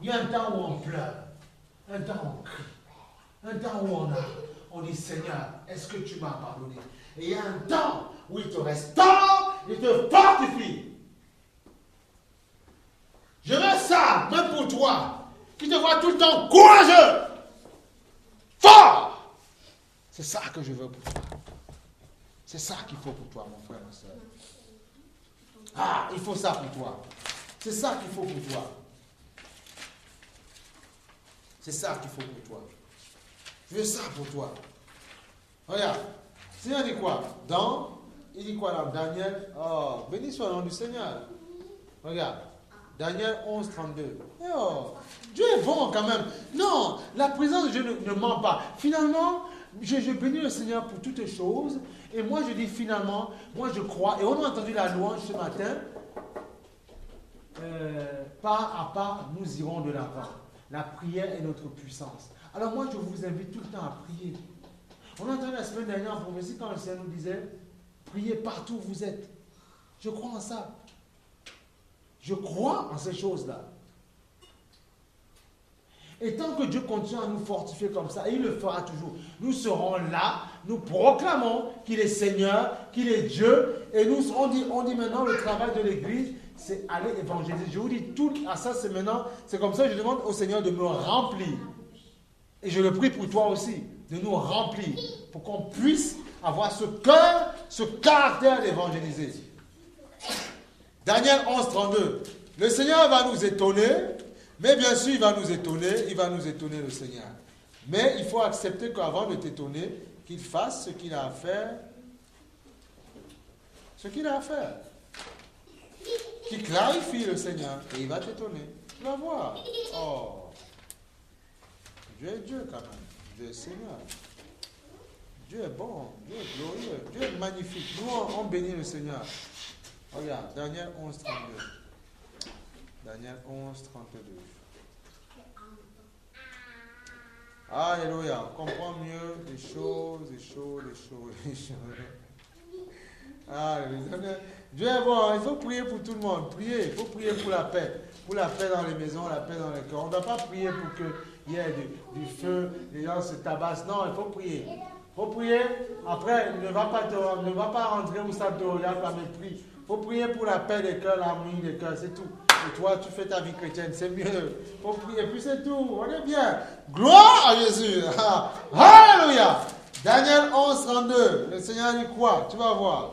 Il y a un temps où on pleure, un temps où on crie, un temps où on dit Seigneur, est-ce que tu m'as pardonné? Et il y a un temps où il te restaure, il te fortifie. Je veux ça, même pour toi, qui te voit tout le temps courageux, fort. C'est ça que je veux pour toi. C'est ça qu'il faut pour toi, mon frère, ma soeur. Ah, il faut ça pour toi. C'est ça qu'il faut pour toi. C'est ça qu'il faut pour toi. Je veux ça pour toi. Regarde. Le Seigneur dit quoi? Il dit quoi dans Daniel? Oh, béni soit le nom du Seigneur. Regarde. Daniel 11, 32. Oh, Dieu est bon quand même. Non, la présence de Dieu ne ment pas. Finalement, je bénis le Seigneur pour toutes choses. Et moi, je dis finalement, moi je crois. Et on a entendu la louange ce matin. Pas à pas, nous irons de l'avant. La prière est notre puissance. Alors moi, je vous invite tout le temps à prier. On a entendu la semaine dernière en prophétie quand le Seigneur nous disait, priez partout où vous êtes. Je crois en ça. Je crois en ces choses-là. Et tant que Dieu continue à nous fortifier comme ça, et il le fera toujours, nous serons là, nous proclamons qu'il est Seigneur, qu'il est Dieu, et on dit maintenant le travail de l'Église, c'est aller évangéliser. Je vous dis tout, à ça c'est maintenant, c'est comme ça que je demande au Seigneur de me remplir. Et je le prie pour toi aussi, de nous remplir, pour qu'on puisse avoir ce cœur, ce caractère d'évangéliser. Daniel 11, 32. Le Seigneur va nous étonner, mais bien sûr il va nous étonner le Seigneur. Mais il faut accepter qu'avant de t'étonner, qu'il fasse ce qu'il a à faire. Ce qu'il a à faire. Qu'il clarifie le Seigneur, et il va t'étonner. Tu vas voir. Oh. Dieu est Dieu quand même. Dieu est Seigneur. Dieu est bon. Dieu est glorieux. Dieu est magnifique. Nous, on bénit le Seigneur. Regarde, Daniel 11, 32. Daniel 11, 32. Alléluia. On comprend mieux les choses. Alléluia. Dieu est bon. Il faut prier pour tout le monde. Prier. Il faut prier pour la paix. Pour la paix dans les maisons, la paix dans les cœurs. On ne doit pas prier pour qu'il y ait du feu, les gens se tabassent. Non, il faut prier. Il faut prier. Après, ne va pas rentrer où ça te regarde par mépris. Il faut prier pour la paix des cœurs, l'harmonie des cœurs, c'est tout. Et toi, tu fais ta vie chrétienne, c'est mieux. Faut prier, puis c'est tout. On est bien. Gloire à Jésus. Alléluia. Daniel 11, 32. Le Seigneur dit quoi? Tu vas voir.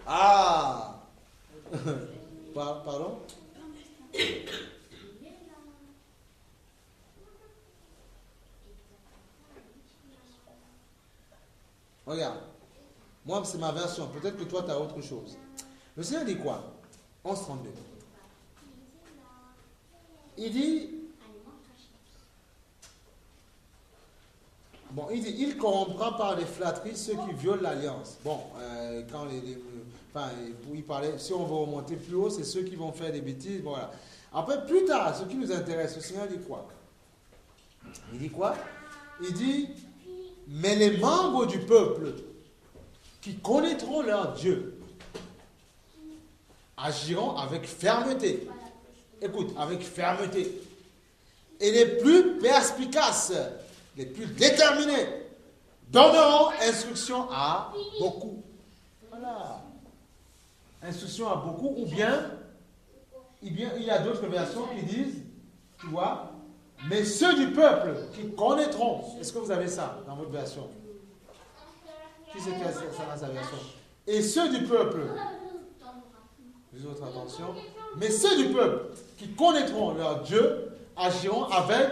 Ah. Pardon? Regarde. Moi, c'est ma version. Peut-être que toi, tu as autre chose. Le Seigneur dit quoi? 11, 32. Il dit... Bon, il dit, il corrompra par les flatteries ceux qui violent l'alliance. Bon, quand il parlait, si on veut remonter plus haut, c'est ceux qui vont faire des bêtises. Bon, voilà. Après, plus tard, ce qui nous intéresse, le Seigneur dit quoi? Il dit quoi? Il dit, mais les membres du peuple qui connaîtront leur Dieu agiront avec fermeté. Écoute, avec fermeté. Et les plus perspicaces, les plus déterminés, donneront instruction à beaucoup. Voilà. Instruction à beaucoup, ou bien, il y a d'autres versions qui disent, tu vois, mais ceux du peuple qui connaîtront. Est-ce que vous avez ça dans votre version? Qui c'est qui a ça dans sa version? Et ceux du peuple, votre attention, mais ceux du peuple qui connaîtront leur Dieu agiront avec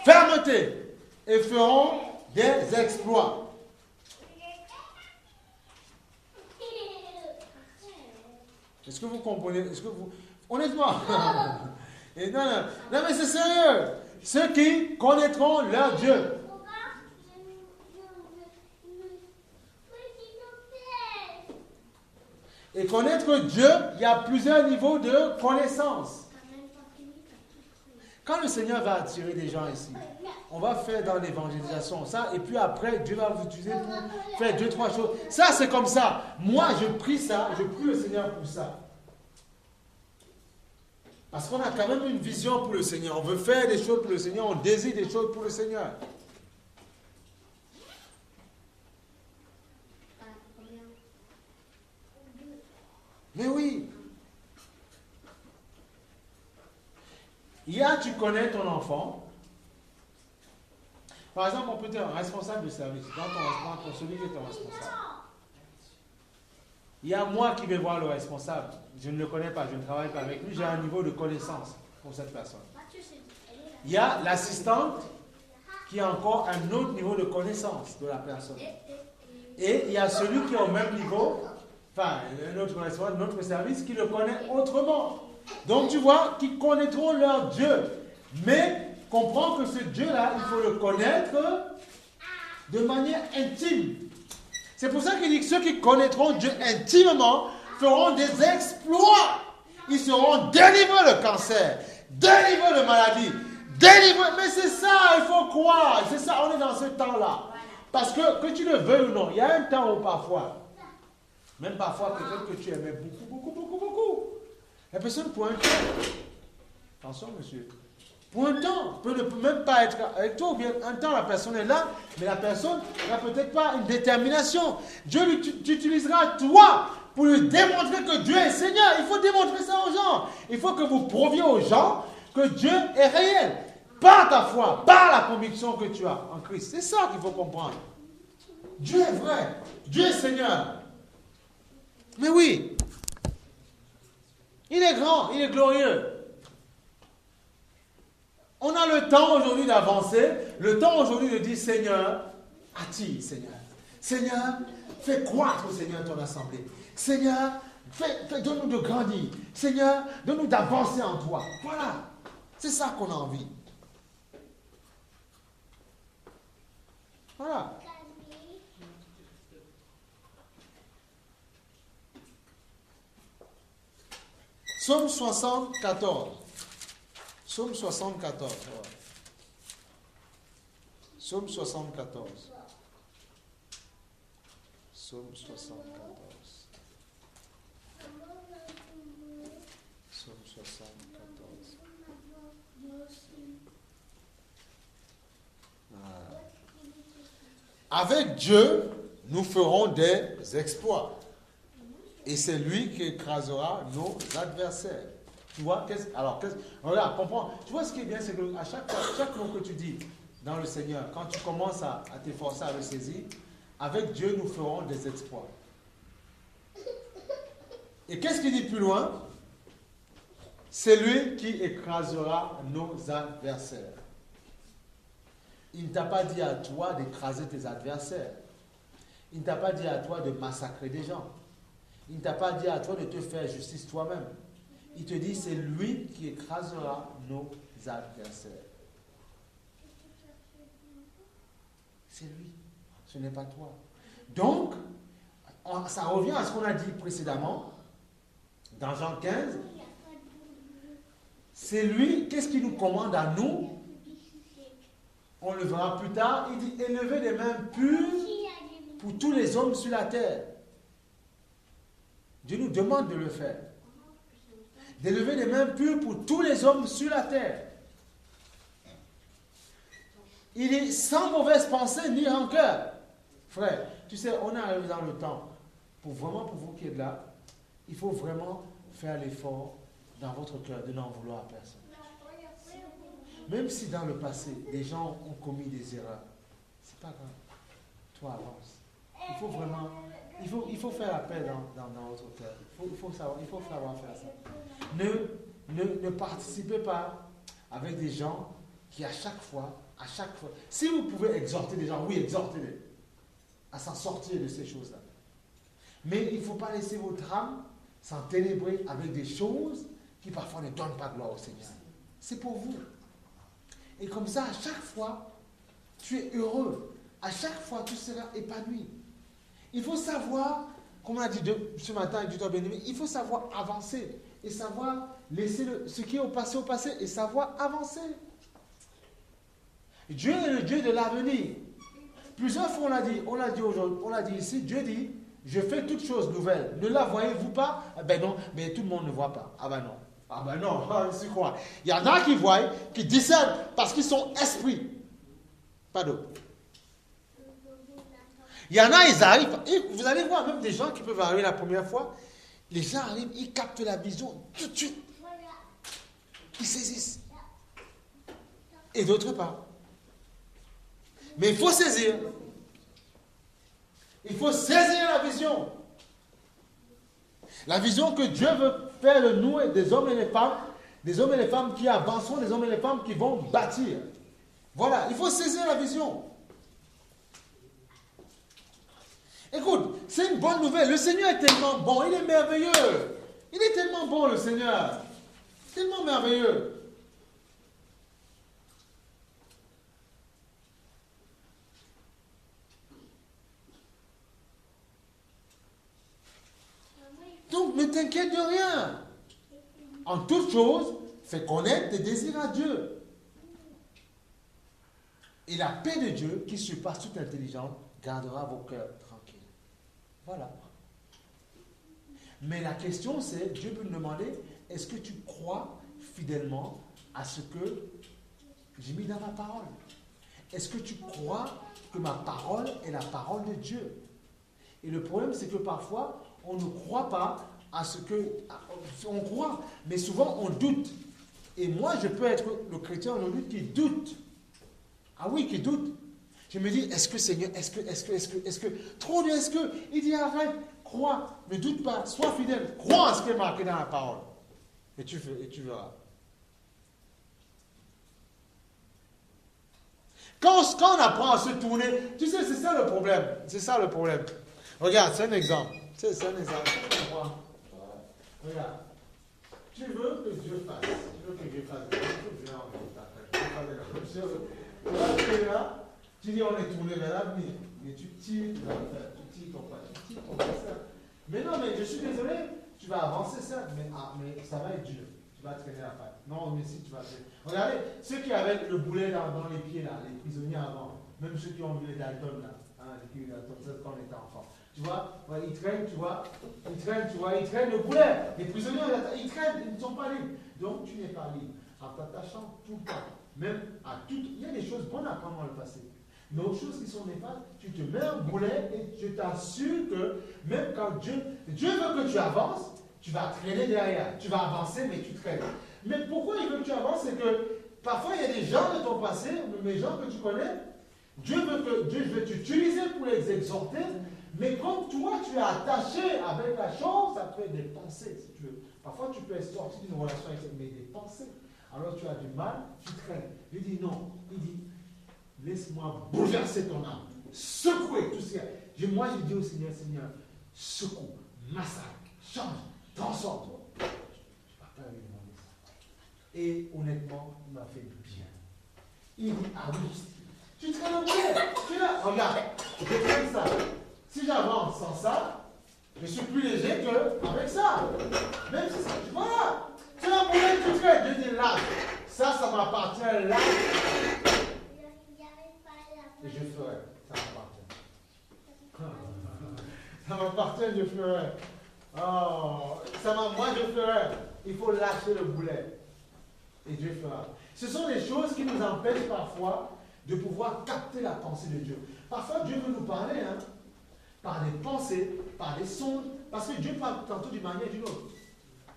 fermeté et feront des exploits. Est-ce que vous comprenez? Est-ce que vous... Honnêtement, et non, mais c'est sérieux. Ceux qui connaîtront leur Dieu. Et connaître Dieu, il y a plusieurs niveaux de connaissance. Quand le Seigneur va attirer des gens ici, on va faire dans l'évangélisation ça, et puis après, Dieu va vous utiliser pour faire 2-3 choses. Ça, c'est comme ça. Moi, je prie ça, je prie le Seigneur pour ça. Parce qu'on a quand même une vision pour le Seigneur. On veut faire des choses pour le Seigneur, on désire des choses pour le Seigneur. Mais oui. Il y a, tu connais ton enfant. Par exemple, on peut dire un responsable de service. Dans celui qui est ton responsable. Il y a moi qui vais voir le responsable. Je ne le connais pas, je ne travaille pas avec lui. J'ai un niveau de connaissance pour cette personne. Il y a l'assistante qui a encore un autre niveau de connaissance de la personne. Et il y a celui qui est au même niveau, enfin, notre responsable, notre service, qui le connaît autrement. Donc tu vois, qui connaîtront leur Dieu. Mais comprends que ce Dieu-là, il faut le connaître de manière intime. C'est pour ça qu'il dit que ceux qui connaîtront Dieu intimement feront des exploits. Ils seront délivrés de cancer, délivrés de maladie, délivrés. Mais c'est ça, il faut croire. C'est ça, on est dans ce temps-là. Parce que tu le veuilles ou non, il y a un temps où parfois, même parfois peut-être que tu aimais beaucoup, la personne pour un temps, attention monsieur, pour un temps, peut ne peut même pas être avec toi, ou bien un temps la personne est là, mais la personne n'a peut-être pas une détermination. Dieu t'utilisera toi pour lui démontrer que Dieu est Seigneur. Il faut démontrer ça aux gens. Il faut que vous prouviez aux gens que Dieu est réel. Par ta foi, par la conviction que tu as en Christ. C'est ça qu'il faut comprendre. Dieu est vrai. Dieu est Seigneur. Mais oui. Il est grand, il est glorieux. On a le temps aujourd'hui d'avancer, le temps aujourd'hui de dire Seigneur, attire Seigneur. Seigneur, fais croître Seigneur ton assemblée. Seigneur, donne-nous de grandir. Seigneur, donne-nous d'avancer en toi. Voilà, c'est ça qu'on a envie. Voilà. Psaume 74. Psaume 74. Psaume 74. Psaume 74. Psaume 74. Avec Dieu, nous ferons des exploits. Et c'est lui qui écrasera nos adversaires. Tu vois, regarde, comprends. Tu vois ce qui est bien, c'est que à chaque mot que tu dis dans le Seigneur, quand tu commences à t'efforcer à le saisir, avec Dieu, nous ferons des exploits. Et qu'est-ce qu'il dit plus loin? C'est lui qui écrasera nos adversaires. Il ne t'a pas dit à toi d'écraser tes adversaires. Il ne t'a pas dit à toi de massacrer des gens. Il ne t'a pas dit à toi de te faire justice toi-même. Il te dit c'est lui qui écrasera nos adversaires. C'est lui, ce n'est pas toi. Donc, ça revient à ce qu'on a dit précédemment, dans Jean 15. C'est lui, qu'est-ce qu'il nous commande à nous? On le verra plus tard. Il dit, élevez des mains pures pour tous les hommes sur la terre. Dieu nous demande de le faire. D'élever des mains pures pour tous les hommes sur la terre. Il est sans mauvaise pensée ni rancœur. Frère, tu sais, on est arrivé dans le temps. Pour vous qui êtes là, il faut vraiment faire l'effort dans votre cœur de n'en vouloir à personne. Même si dans le passé, des gens ont commis des erreurs, c'est pas grave. Toi, avance. Il faut vraiment, il faut faire la paix dans votre cœur. Il faut savoir faire ça. Ne participez pas avec des gens qui à chaque fois, si vous pouvez exhorter des gens, oui, exhortez-les à s'en sortir de ces choses-là. Mais il ne faut pas laisser votre âme s'enténébrer avec des choses qui parfois ne donnent pas gloire au Seigneur. C'est pour vous. Et comme ça, à chaque fois, tu es heureux. À chaque fois, tu seras épanoui. Il faut savoir, comme on a dit ce matin avec du temps bien-aimé, il faut savoir avancer et savoir laisser ce qui est au passé et savoir avancer. Dieu est le Dieu de l'avenir. Plusieurs fois, on l'a dit aujourd'hui, on l'a dit ici, Dieu dit, je fais toutes choses nouvelles. Ne la voyez-vous pas? Ben non, mais tout le monde ne voit pas. Ah ben non. Ah ben non, c'est quoi? Il y en a qui voient, qui discernent parce qu'ils sont esprits. Pas d'autres. Il y en a, ils arrivent. Et vous allez voir même des gens qui peuvent arriver la première fois. Les gens arrivent, ils captent la vision tout de suite. Ils saisissent. Et d'autres pas. Mais il faut saisir. Il faut saisir la vision. La vision que Dieu veut faire de nous, des hommes et des femmes qui avanceront, des hommes et des femmes qui vont bâtir. Voilà, il faut saisir la vision. Écoute, c'est une bonne nouvelle. Le Seigneur est tellement bon, il est merveilleux. Il est tellement bon, le Seigneur. Tellement merveilleux. Donc, ne t'inquiète de rien. En toute chose, fais connaître tes désirs à Dieu. Et la paix de Dieu, qui surpasse toute intelligence, gardera vos cœurs tranquilles. Voilà. Mais la question, c'est, Dieu peut nous demander, est-ce que tu crois fidèlement à ce que j'ai mis dans ma parole? Est-ce que tu crois que ma parole est la parole de Dieu? Et le problème, c'est que parfois, on ne croit pas à ce que... On croit, mais souvent on doute. Et moi, je peux être le chrétien aujourd'hui qui doute. Ah oui, qui doute. Je me dis, est-ce que Seigneur, est-ce que... Trop bien, est-ce que... Il dit, arrête, crois, ne doute pas, sois fidèle, crois à ce qui est marqué dans la parole. Et tu verras. Quand on apprend à se tourner, tu sais, c'est ça le problème. C'est ça le problème. Regarde, c'est un exemple. C'est un exemple. Regarde. Tu veux que Dieu fasse. Tu dis on est tourné vers l'avenir. Mais tu tires ton pas. Mais non, mais je suis désolé. Tu vas avancer ça. Mais ça va être dur. Tu vas traîner la patte. Non, mais si tu vas traîner. Regardez, ceux qui avaient le boulet dans les pieds, là, les prisonniers avant. Même ceux qui ont vu les Dalton, là. Les Dalton, ça quand on était enfant. Tu vois, ils traînent, tu vois, ils traînent le boulet. Les prisonniers, ils traînent, ils ne sont pas libres. Donc, tu n'es pas libre. En t'attachant tout le temps, même à tout. Il y a des choses bonnes à prendre dans le passé. Mais autres choses qui sont néfastes, tu te mets un boulet et je t'assure que même quand Dieu veut que tu avances, tu vas traîner derrière. Tu vas avancer, mais tu traînes. Mais pourquoi il veut que tu avances? C'est que parfois, il y a des gens de ton passé, des gens que tu connais, Dieu veut t'utiliser pour les exhorter, mais comme toi, tu es attaché avec la chose, ça peut être des pensées, si tu veux. Parfois, tu peux être sorti d'une relation avec mais des pensées. Alors, tu as du mal, tu traînes. Il dit non. Il dit, laisse-moi bouleverser ton âme, secouer tout ce qu'il y a. Moi, je dis au Seigneur, Seigneur, secoue, massacre, change, transforme. Je ne vais pas lui demander ça. Et honnêtement, il m'a fait du bien. Il dit, ah oui, tu traînes au boulet. Tu là, regarde, je traîne ça. Si j'avance sans ça, je suis plus léger qu'avec ça. Même si ça, voilà. Tu as un boulet, tu traînes. Je dis là, ça m'appartient là. Et je ferai. Ça m'appartient. Ça m'appartient, je ferai. Oh, moi je ferai. Il faut lâcher le boulet. Et Dieu fera. Ce sont des choses qui nous empêchent parfois de pouvoir capter la pensée de Dieu. Parfois, Dieu veut nous parler, hein, par des pensées, par des songes, parce que Dieu parle tantôt d'une manière ou d'une autre.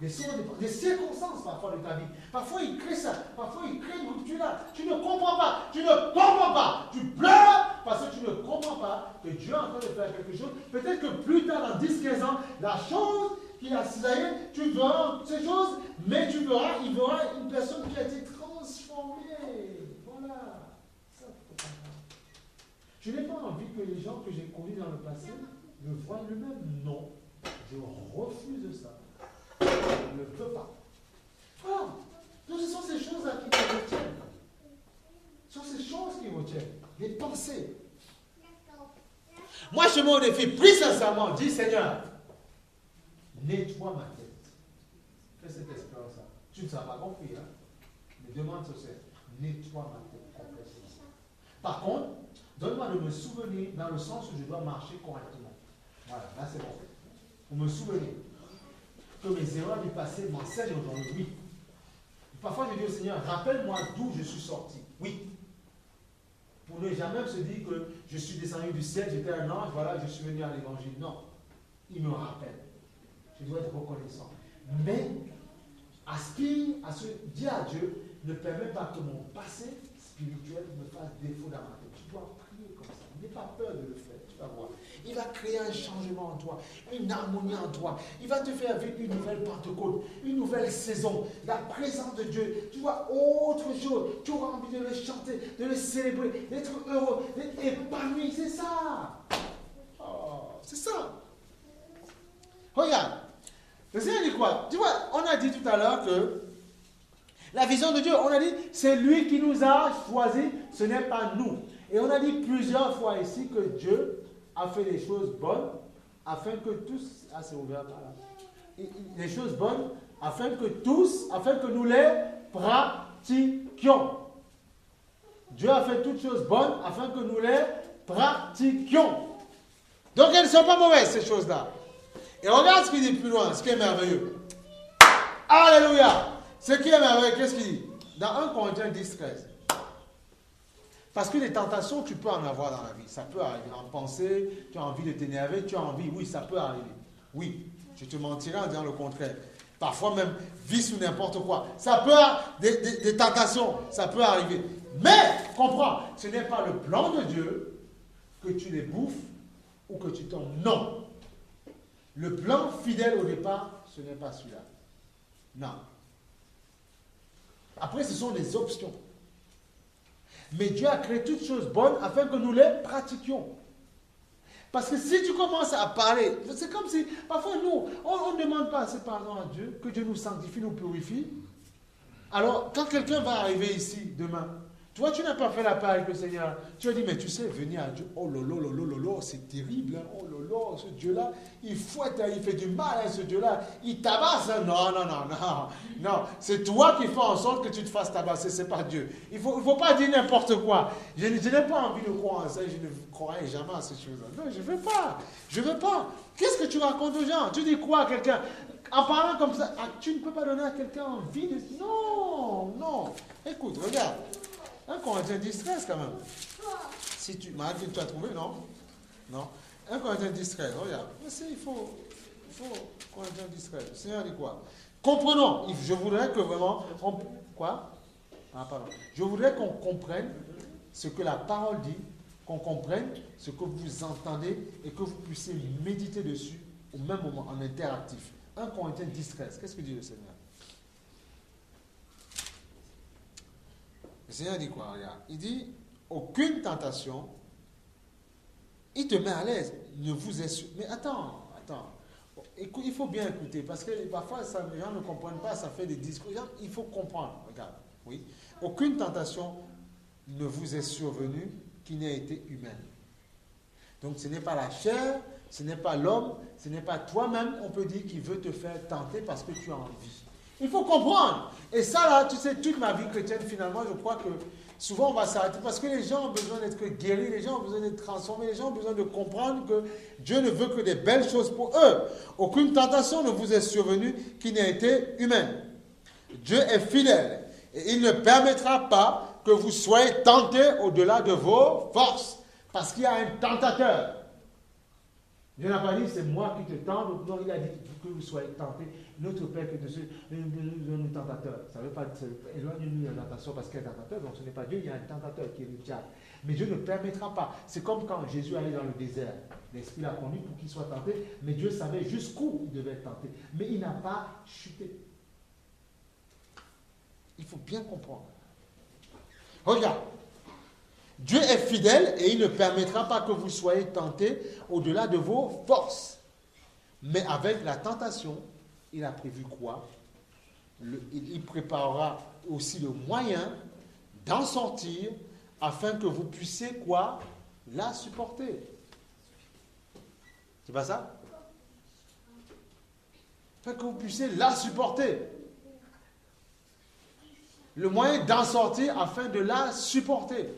Des songes, des circonstances parfois de ta vie. Parfois, il crée ça. Parfois, il crée une rupture là. Tu ne comprends pas. Tu ne comprends pas. Tu pleures parce que tu ne comprends pas que Dieu est en train de faire quelque chose. Peut-être que plus tard, dans 10-15 ans, la chose qu'il a cisaillée, tu verras ces choses, mais il verra une personne qui a été transformée. Voilà. Ça, faut comprendre. Je n'ai pas envie que les gens que j'ai connus dans le passé me voient le même. Non. Je refuse ça. Je ne veux pas. Voilà. Donc ce sont ces choses-là qui me retiennent. Ce sont ces choses qui me retiennent. Les pensées. Moi, je me défie plus sincèrement. Dis, Seigneur, nettoie ma tête. Fais cette expérience-là. Tu ne seras pas compris, hein? Mais demande au Seigneur. Nettoie ma tête complètement. Par contre, donne-moi de me souvenir dans le sens où je dois marcher correctement. Voilà, là c'est bon. Pour me souvenir que mes erreurs du passé m'enseignent aujourd'hui. Oui. Parfois je dis au Seigneur, rappelle-moi d'où je suis sorti. Oui. Pour ne jamais se dire que je suis descendu du ciel, j'étais un ange, voilà, je suis venu à l'évangile. Non. Il me rappelle. Je dois être reconnaissant. Mais aspire à ce, dis à Dieu, ne permets pas que mon passé spirituel me fasse défaut dans ma tête. Tu dois prier comme ça. N'aie pas peur de le faire. Tu vas voir. Il va créer un changement en toi, une harmonie en toi. Il va te faire vivre une nouvelle Pentecôte, une nouvelle saison. La présence de Dieu. Tu vois autre chose. Tu auras envie de le chanter, de le célébrer, d'être heureux, d'être épanoui. C'est ça. Oh, c'est ça. Regarde. Le Seigneur dit quoi? Tu vois, on a dit tout à l'heure que la vision de Dieu, on a dit, c'est lui qui nous a choisis, ce n'est pas nous. Et on a dit plusieurs fois ici que Dieu a fait des choses bonnes afin que tous, c'est ouvert par là, des choses bonnes afin que nous les pratiquions. Dieu a fait toutes choses bonnes afin que nous les pratiquions. Donc elles ne sont pas mauvaises ces choses-là. Et regarde ce qu'il dit plus loin, ce qui est merveilleux. Alléluia. Ce qui est merveilleux, qu'est-ce qu'il dit? Dans 1 Corinthiens 10, 13. Parce que les tentations, tu peux en avoir dans la vie. Ça peut arriver en pensée, tu as envie de t'énerver, tu as envie, oui, ça peut arriver. Oui, je te mentirais en disant le contraire. Parfois même, vice ou n'importe quoi. Ça peut avoir des tentations, ça peut arriver. Mais, comprends, ce n'est pas le plan de Dieu que tu les bouffes ou que tu tombes. Non. Le plan fidèle au départ, ce n'est pas celui-là. Non. Après, ce sont des options. Mais Dieu a créé toutes choses bonnes afin que nous les pratiquions. Parce que si tu commences à parler, c'est comme si, parfois nous, on ne demande pas assez pardon à Dieu, que Dieu nous sanctifie, nous purifie. Alors, quand quelqu'un va arriver ici demain, toi, tu n'as pas fait la paix avec le Seigneur. Tu vas dire, mais tu sais, venir à Dieu, oh lolo, lolo, lolo, c'est terrible, hein? Oh lolo, ce Dieu-là, il fouette, il fait du mal, hein, ce Dieu-là, il tabasse. Hein? Non, c'est toi qui fais en sorte que tu te fasses tabasser, c'est pas Dieu. Il faut pas dire n'importe quoi. Je n'ai pas envie de croire en ça, je ne croirais jamais à ces choses-là. Non, je ne veux pas. Qu'est-ce que tu racontes aux gens? Tu dis quoi à quelqu'un? En parlant comme ça, tu ne peux pas donner à quelqu'un envie de... Non. Écoute, regarde. 1 Corinthiens 10, 13 quand même. Si tu... Marie, tu as trouvé, non? 1 Corinthiens 10, 13, regarde. Il faut... Il faut Corinthiens 10, 13. Le Seigneur dit quoi? Comprenons. Je voudrais que vraiment... Quoi? Ah, pardon. Je voudrais qu'on comprenne ce que la parole dit, qu'on comprenne ce que vous entendez et que vous puissiez méditer dessus au même moment, en interactif. 1 Corinthiens 10, 13. Qu'est-ce que dit le Seigneur? Le Seigneur dit quoi? Regarde. Il dit, aucune tentation, il te met à l'aise. Ne vous est... Mais attends. Écoute, il faut bien écouter, parce que parfois, les gens ne comprennent pas, ça fait des discours. Il faut comprendre. Regarde. Oui. Aucune tentation ne vous est survenue qui n'ait été humaine. Donc, ce n'est pas la chair, ce n'est pas l'homme, ce n'est pas toi-même, on peut dire, qui veut te faire tenter parce que tu as envie. Il faut comprendre. Et ça, là, tu sais, toute ma vie chrétienne, finalement, je crois que souvent, on va s'arrêter parce que les gens ont besoin d'être guéris, les gens ont besoin d'être transformés, les gens ont besoin de comprendre que Dieu ne veut que des belles choses pour eux. Aucune tentation ne vous est survenue qui n'ait été humaine. Dieu est fidèle et il ne permettra pas que vous soyez tentés au-delà de vos forces. Parce qu'il y a un tentateur. Dieu n'a pas dit c'est moi qui te tente, non, il a dit que vous soyez tentés. Notre Père qui est de ceux, nous tentateurs. Ça ne veut pas dire éloigne-nous de la tentation parce qu'il y a un tentateur, donc ce n'est pas Dieu, il y a un tentateur qui est le diable. Mais Dieu ne permettra pas. C'est comme quand Jésus allait dans le désert. L'Esprit l'a conduit pour qu'il soit tenté, mais Dieu savait jusqu'où il devait être tenté. Mais il n'a pas chuté. Il faut bien comprendre. Regarde. Dieu est fidèle et il ne permettra pas que vous soyez tentés au-delà de vos forces. Mais avec la tentation, il a prévu quoi? Il préparera aussi le moyen d'en sortir afin que vous puissiez quoi? La supporter. C'est pas ça? Afin que vous puissiez la supporter. Le moyen d'en sortir afin de la supporter.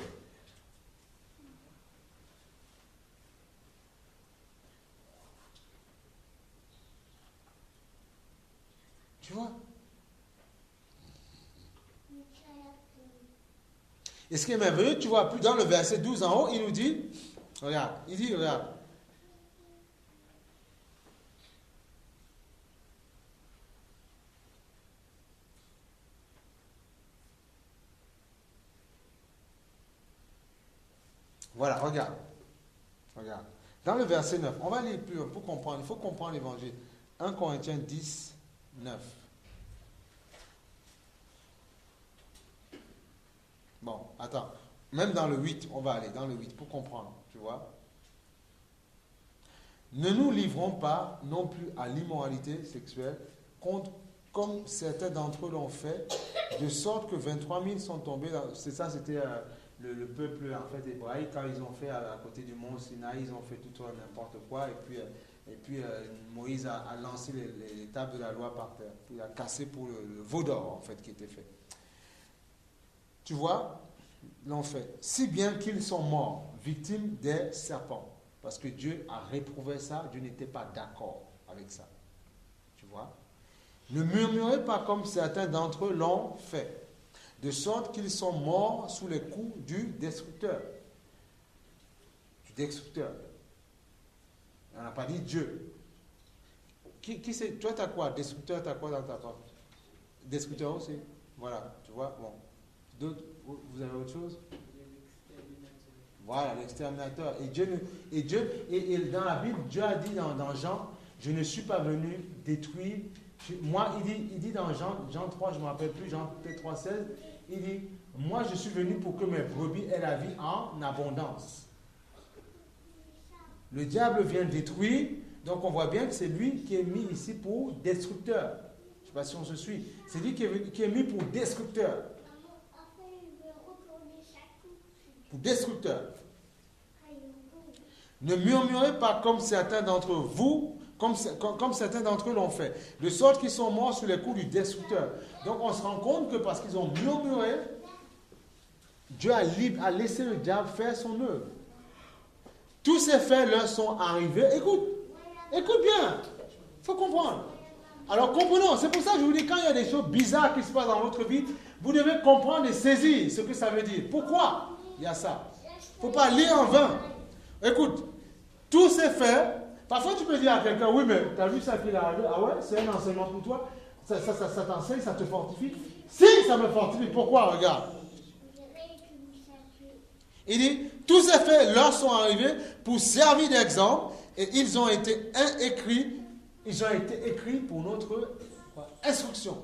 Tu vois? Et ce qui est merveilleux, tu vois, plus dans le verset 12 en haut, il nous dit, regarde, regarde. Voilà, regarde. Dans le verset 9, on va lire plus pour comprendre, il faut comprendre l'évangile. 1 Corinthiens 10, 9. Bon, attends. Même dans le 8, on va aller dans le 8 pour comprendre, tu vois. Ne nous livrons pas non plus à l'immoralité sexuelle, comme certains d'entre eux l'ont fait, de sorte que 23 000 sont tombés. C'était le peuple en fait hébraïque, quand ils ont fait à côté du mont Sinaï, ils ont fait tout n'importe quoi, et puis Moïse a lancé les tables de la loi par terre. Il a cassé pour le veau d'or en fait qui était fait. Tu vois, l'ont fait. Si bien qu'ils sont morts, victimes des serpents. Parce que Dieu a réprouvé ça, Dieu n'était pas d'accord avec ça. Tu vois? Ne murmurez pas comme certains d'entre eux l'ont fait, de sorte qu'ils sont morts sous les coups du destructeur. Du destructeur. On n'a pas dit Dieu. Qui c'est? Toi, tu as quoi? Destructeur, tu as quoi dans ta part? Destructeur aussi. Voilà, tu vois? Bon. D'autres, vous avez autre chose? Voilà, l'exterminateur. Et dans la Bible, Dieu a dit dans Jean, je ne suis pas venu détruire. Moi, il dit dans Jean 3, je ne me rappelle plus, Jean 3, 16, il dit, moi je suis venu pour que mes brebis aient la vie en abondance. Le diable vient détruire, donc on voit bien que c'est lui qui est mis ici pour destructeur. Je ne sais pas si on se suit. C'est lui qui est mis pour destructeur. Pour destructeur. Ne murmurez pas comme certains d'entre vous, comme certains d'entre eux l'ont fait, de sorte qu'ils sont morts sous les coups du destructeur. Donc on se rend compte que parce qu'ils ont murmuré, Dieu a laissé le diable faire son œuvre. Tous ces faits leur sont arrivés. Écoute bien, il faut comprendre. Alors comprenons, c'est pour ça que je vous dis, quand il y a des choses bizarres qui se passent dans votre vie, vous devez comprendre et saisir ce que ça veut dire. Pourquoi il y a ça? Il ne faut pas lire en vain. Écoute, tous ces faits Parfois, tu peux dire à quelqu'un, oui, mais tu as vu ça qu'il est arrivé? Ah ouais, c'est un enseignement pour toi? Ça t'enseigne, ça te fortifie? Si, ça me fortifie. Pourquoi? Regarde. Il dit, tous ces faits leur sont arrivés pour servir d'exemple et ils ont été écrits pour notre instruction.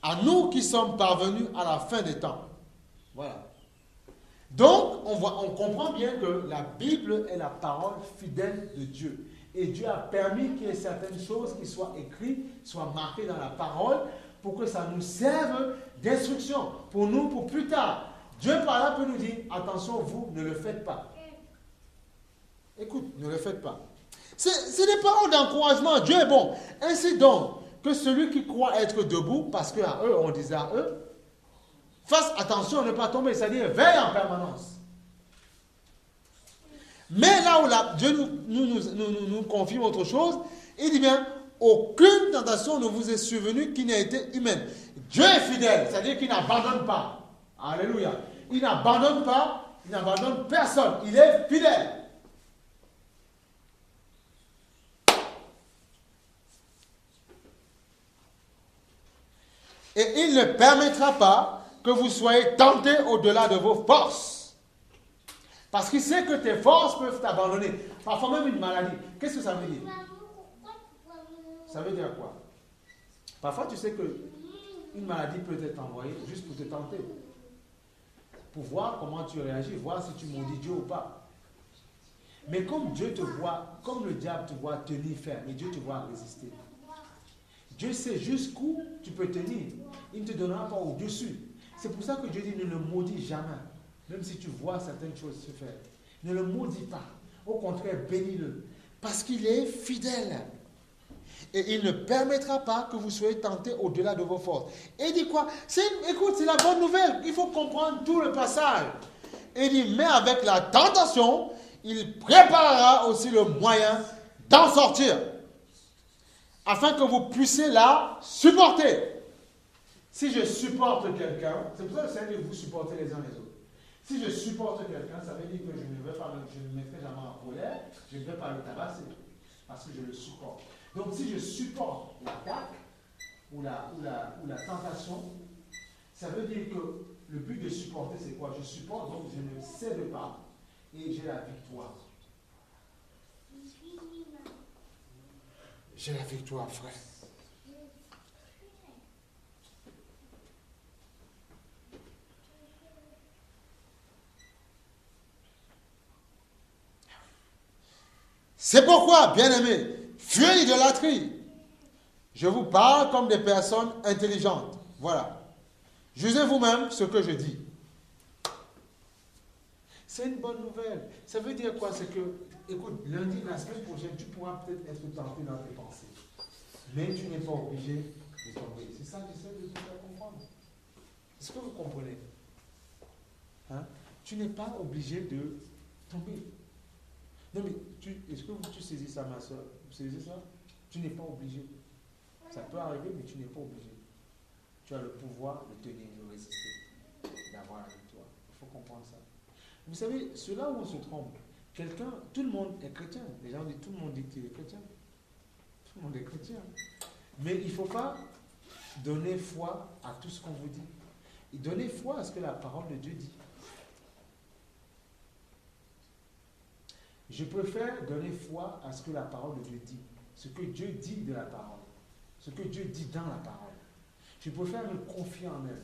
À nous qui sommes parvenus à la fin des temps. Voilà. Donc, on comprend bien que la Bible est la parole fidèle de Dieu. Et Dieu a permis qu'il y ait certaines choses qui soient écrites, soient marquées dans la parole, pour que ça nous serve d'instruction, pour nous, pour plus tard. Dieu par là peut nous dire, attention, vous, ne le faites pas. Écoute, ne le faites pas. C'est des paroles d'encouragement. Dieu est bon. Ainsi donc, que celui qui croit être debout, parce qu'à eux, on disait à eux, fasse attention à ne pas tomber, c'est-à-dire veille en permanence. Mais là où Dieu nous confirme autre chose, il dit bien, aucune tentation ne vous est survenue qui n'ait été humaine. Dieu est fidèle, c'est-à-dire qu'il n'abandonne pas. Alléluia. Il n'abandonne pas, il n'abandonne personne. Il est fidèle. Et il ne permettra pas que vous soyez tentés au-delà de vos forces. Parce qu'il sait que tes forces peuvent t'abandonner. Parfois même une maladie. Qu'est-ce que ça veut dire? Ça veut dire quoi? Parfois tu sais qu'une maladie peut être envoyée juste pour te tenter. Pour voir comment tu réagis, voir si tu maudis Dieu ou pas. Mais comme Dieu te voit, comme le diable te voit tenir ferme, et Dieu te voit résister. Dieu sait jusqu'où tu peux tenir. Il ne te donnera pas au-dessus. C'est pour ça que Dieu dit ne le maudis jamais. Même si tu vois certaines choses se faire. Ne le maudis pas. Au contraire, bénis-le. Parce qu'il est fidèle. Et il ne permettra pas que vous soyez tentés au-delà de vos forces. Et il dit quoi? Écoute, c'est la bonne nouvelle. Il faut comprendre tout le passage. Et il dit, mais avec la tentation, il préparera aussi le moyen d'en sortir. Afin que vous puissiez la supporter. Si je supporte quelqu'un, c'est pour ça que c'est que vous supportez les uns les autres. Si je supporte quelqu'un, ça veut dire que je ne me mettrai jamais en colère, je ne vais pas le tabasser, parce que je le supporte. Donc si je supporte l'attaque ou la tentation, ça veut dire que le but de supporter, c'est quoi? Je supporte, donc je ne cède pas, et j'ai la victoire. J'ai la victoire, frère. C'est pourquoi, bien-aimés, fuyez l'idolâtrie. Je vous parle comme des personnes intelligentes. Voilà. Jugez vous-même ce que je dis. C'est une bonne nouvelle. Ça veut dire quoi? C'est que, écoute, lundi, la semaine prochaine, tu pourras peut-être être tenté dans tes pensées. Mais tu n'es pas obligé de tomber. C'est ça que j'essaie de te faire comprendre. Est-ce que vous comprenez? Hein? Tu n'es pas obligé de tomber. Non, mais est-ce que tu saisis ça, ma soeur? Vous saisissez ça? Tu n'es pas obligé. Ça peut arriver, mais tu n'es pas obligé. Tu as le pouvoir de tenir, de résister, d'avoir la victoire. Il faut comprendre ça. Vous savez, c'est là où on se trompe. Tout le monde est chrétien. Les gens disent, tout le monde dit qu'il est chrétien. Tout le monde est chrétien. Mais il ne faut pas donner foi à tout ce qu'on vous dit. Et donner foi à ce que la parole de Dieu dit. Je préfère donner foi à ce que la parole de Dieu dit. Ce que Dieu dit de la parole. Ce que Dieu dit dans la parole. Je préfère me confier en elle.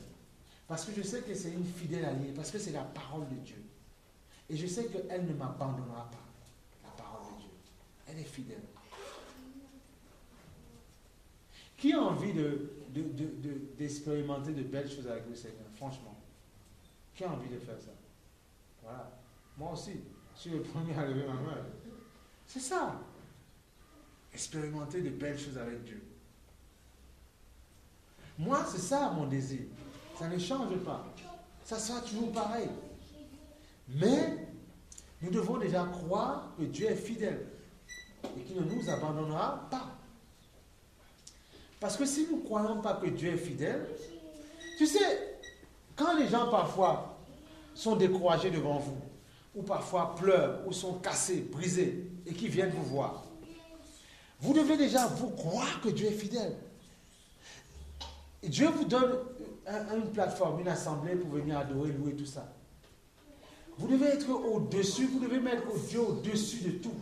Parce que je sais que c'est une fidèle alliée. Parce que c'est la parole de Dieu. Et je sais qu'elle ne m'abandonnera pas. La parole de Dieu. Elle est fidèle. Qui a envie d'expérimenter de belles choses avec le Seigneur? Franchement. Qui a envie de faire ça? Voilà. Moi aussi. Je suis le premier à lever ma main. C'est ça. Expérimenter de belles choses avec Dieu. Moi, c'est ça mon désir. Ça ne change pas. Ça sera toujours pareil. Mais nous devons déjà croire que Dieu est fidèle et qu'il ne nous abandonnera pas. Parce que si nous ne croyons pas que Dieu est fidèle, tu sais, quand les gens parfois sont découragés devant vous, ou parfois pleurent, ou sont cassés, brisés, et qui viennent vous voir. Vous devez déjà vous croire que Dieu est fidèle. Et Dieu vous donne une plateforme, une assemblée pour venir adorer, louer, tout ça. Vous devez être au-dessus, vous devez mettre Dieu au-dessus de tout.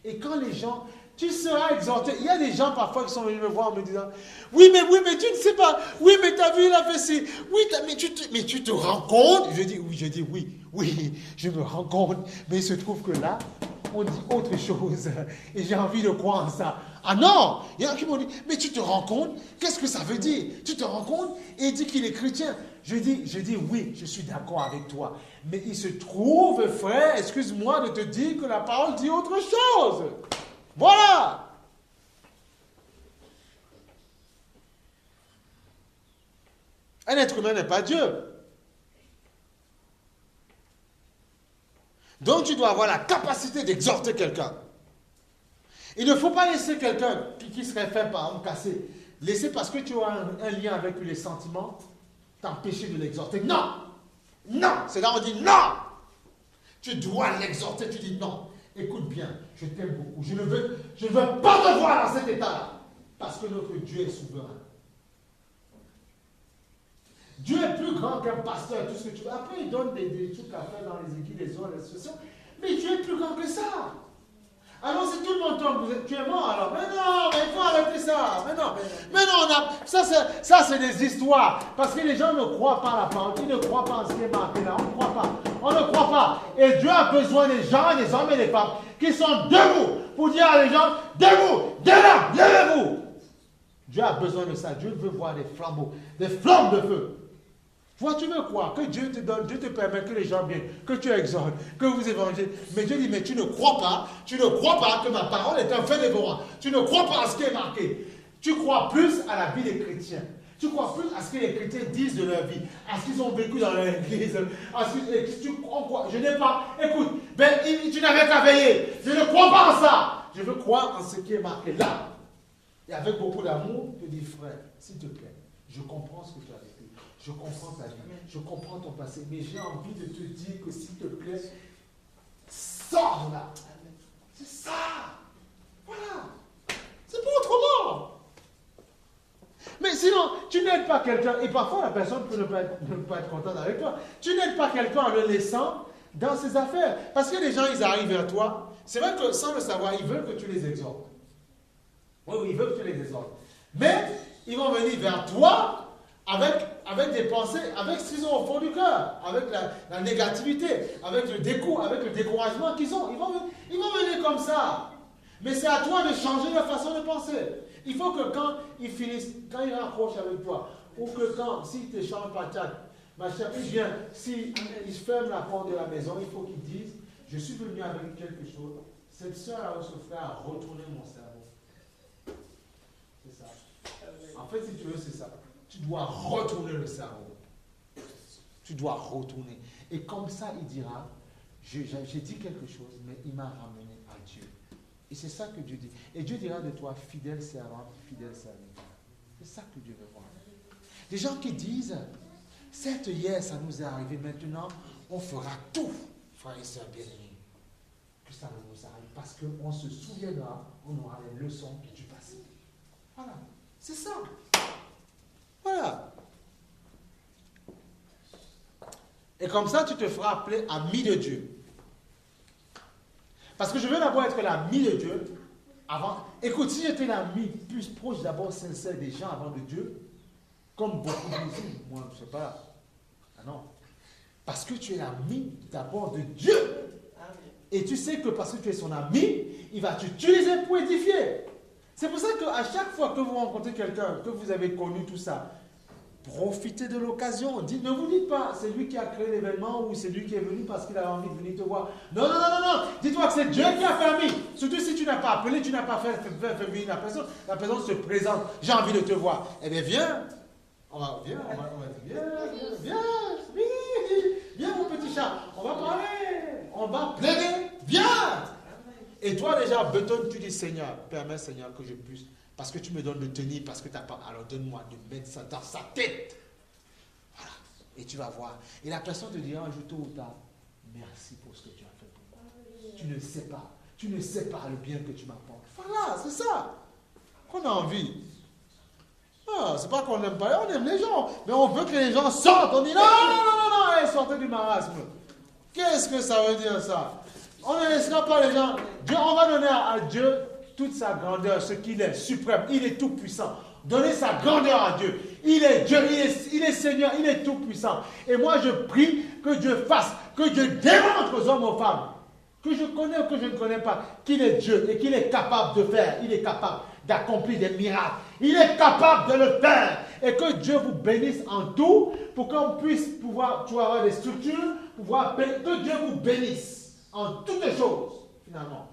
Et quand les gens, tu seras exhorté. Il y a des gens parfois qui sont venus me voir en me disant, oui, mais tu ne sais pas, oui, mais tu as vu, il a fait ci, oui, mais tu te rends compte? Je dis oui, je me rends compte, mais il se trouve que là, on dit autre chose, et j'ai envie de croire en ça. Ah non, il y en a qui m'ont dit, mais tu te rends compte? Qu'est-ce que ça veut dire? Tu te rends compte? Et il dit qu'il est chrétien. Je dis oui, je suis d'accord avec toi. Mais il se trouve, frère, excuse-moi de te dire que la parole dit autre chose. Voilà. Un être humain n'est pas Dieu. Donc tu dois avoir la capacité d'exhorter quelqu'un. Il ne faut pas laisser quelqu'un qui serait fait par un cassé, laisser parce que tu as un lien avec les sentiments, t'empêcher de l'exhorter. Non! Non! C'est là où on dit non! Tu dois l'exhorter, tu dis non. Écoute bien, je t'aime beaucoup. Je ne veux pas te voir dans cet état-là. Parce que notre Dieu est souverain. Dieu est plus grand qu'un pasteur, tout ce que tu veux. Après, il donne des trucs à faire dans les églises, les autres, les associations. Mais Dieu est plus grand que ça. Alors, si tout le monde tombe, tu es mort alors. Mais non, mais il faut arrêter ça. Mais non, ça c'est des histoires. Parce que les gens ne croient pas à la parole. Ils ne croient pas en ce qui est marqué là. On ne croit pas. On ne croit pas. Et Dieu a besoin des gens, des hommes et des femmes qui sont debout pour dire à les gens, debout, là, levez-vous. Dieu a besoin de ça. Dieu veut voir des flambeaux, des flammes de feu. Toi, tu veux quoi? Que Dieu te donne, Dieu te permet que les gens viennent, que tu exhortes, que vous évangélisez. Mais Dieu dit, mais tu ne crois pas que ma parole est un fait dévorant. Tu ne crois pas à ce qui est marqué. Tu crois plus à la vie des chrétiens. Tu crois plus à ce que les chrétiens disent de leur vie, à ce qu'ils ont vécu dans leur église. Tu crois quoi? Je n'ai pas. Écoute, tu n'avais qu'à veiller. Je ne crois pas en ça. Je veux croire en ce qui est marqué là. Et avec beaucoup d'amour, je dis, frère, s'il te plaît, je comprends ce que tu as vécu. Je comprends ta vie, je comprends ton passé, mais j'ai envie de te dire que s'il te plaît, sors là. C'est ça. Voilà. C'est pas autrement. Mais sinon, tu n'aides pas quelqu'un, et parfois la personne peut ne pas être contente avec toi. Tu n'aides pas quelqu'un en le laissant dans ses affaires. Parce que les gens, ils arrivent vers toi. C'est vrai que sans le savoir, ils veulent que tu les exhortes. Oui, ils veulent que tu les exhortes. Mais ils vont venir vers toi avec des pensées, avec ce qu'ils ont au fond du cœur, avec la négativité, avec le découragement qu'ils ont. Ils vont venir comme ça. Mais c'est à toi de changer leur façon de penser. Il faut que quand ils finissent, quand ils raccrochent avec toi, ou que s'ils te chantent patate, ma chère, ou bien s'ils ferment la porte de la maison, il faut qu'ils disent, je suis venu avec quelque chose. Cette soeur ou ce frère a retourné mon cerveau. C'est ça. En fait, si tu veux, c'est ça. Tu dois retourner le cerveau. Tu dois retourner. Et comme ça, il dira, j'ai dit quelque chose, mais il m'a ramené à Dieu. Et c'est ça que Dieu dit. Et Dieu dira de toi, fidèle servante, fidèle serviteur. C'est ça que Dieu veut voir. Des gens qui disent, certes, hier, ça nous est arrivé, maintenant, on fera tout, frères et sœurs bien-aimés, que ça ne nous arrive. Parce qu'on se souviendra, on aura les leçons du passé. Voilà. C'est ça. Voilà. Et comme ça, tu te feras appeler ami de Dieu. Parce que je veux d'abord être l'ami de Dieu avant. Écoute, si j'étais l'ami plus proche d'abord sincère des gens avant de Dieu, comme beaucoup disent, moi je ne sais pas. Ah non. Parce que tu es l'ami d'abord de Dieu. Et tu sais que parce que tu es son ami, il va t'utiliser pour édifier. C'est pour ça qu'à chaque fois que vous rencontrez quelqu'un, que vous avez connu tout ça, profitez de l'occasion. Ne vous dites pas, c'est lui qui a créé l'événement ou c'est lui qui est venu parce qu'il a envie de venir te voir. Non. Dis-toi que c'est Dieu qui a permis. Surtout si tu n'as pas appelé, tu n'as pas fait venir la personne. La personne se présente. J'ai envie de te voir. Eh bien, viens. On va dire, viens mon petit chat. On va parler. On va plaider. Viens. Et toi déjà, bétonne, tu dis Seigneur, permets Seigneur que je puisse, parce que tu me donnes de tenir, parce que tu n'as pas, alors donne-moi de mettre ça dans sa tête. Voilà. Et tu vas voir. Et la personne te dira un jour tôt ou tard, merci pour ce que tu as fait pour moi. Tu ne sais pas. Tu ne sais pas le bien que tu m'apportes. Voilà, c'est ça qu'on a envie. Ah, c'est pas qu'on n'aime pas, on aime les gens. Mais on veut que les gens sortent. On dit non, allez, sortez du marasme. Qu'est-ce que ça veut dire ça? On ne laissera pas les gens. Dieu, on va donner à Dieu toute sa grandeur, ce qu'il est, suprême. Il est tout puissant. Donnez sa grandeur à Dieu. Il est Dieu, il est Seigneur, il est tout puissant. Et moi je prie que Dieu fasse, que Dieu démontre aux hommes, aux femmes, que je connais ou que je ne connais pas, qu'il est Dieu et qu'il est capable de faire. Il est capable d'accomplir des miracles. Il est capable de le faire. Et que Dieu vous bénisse en tout pour qu'on puisse pouvoir avoir des structures, que Dieu vous bénisse en toutes les choses, finalement.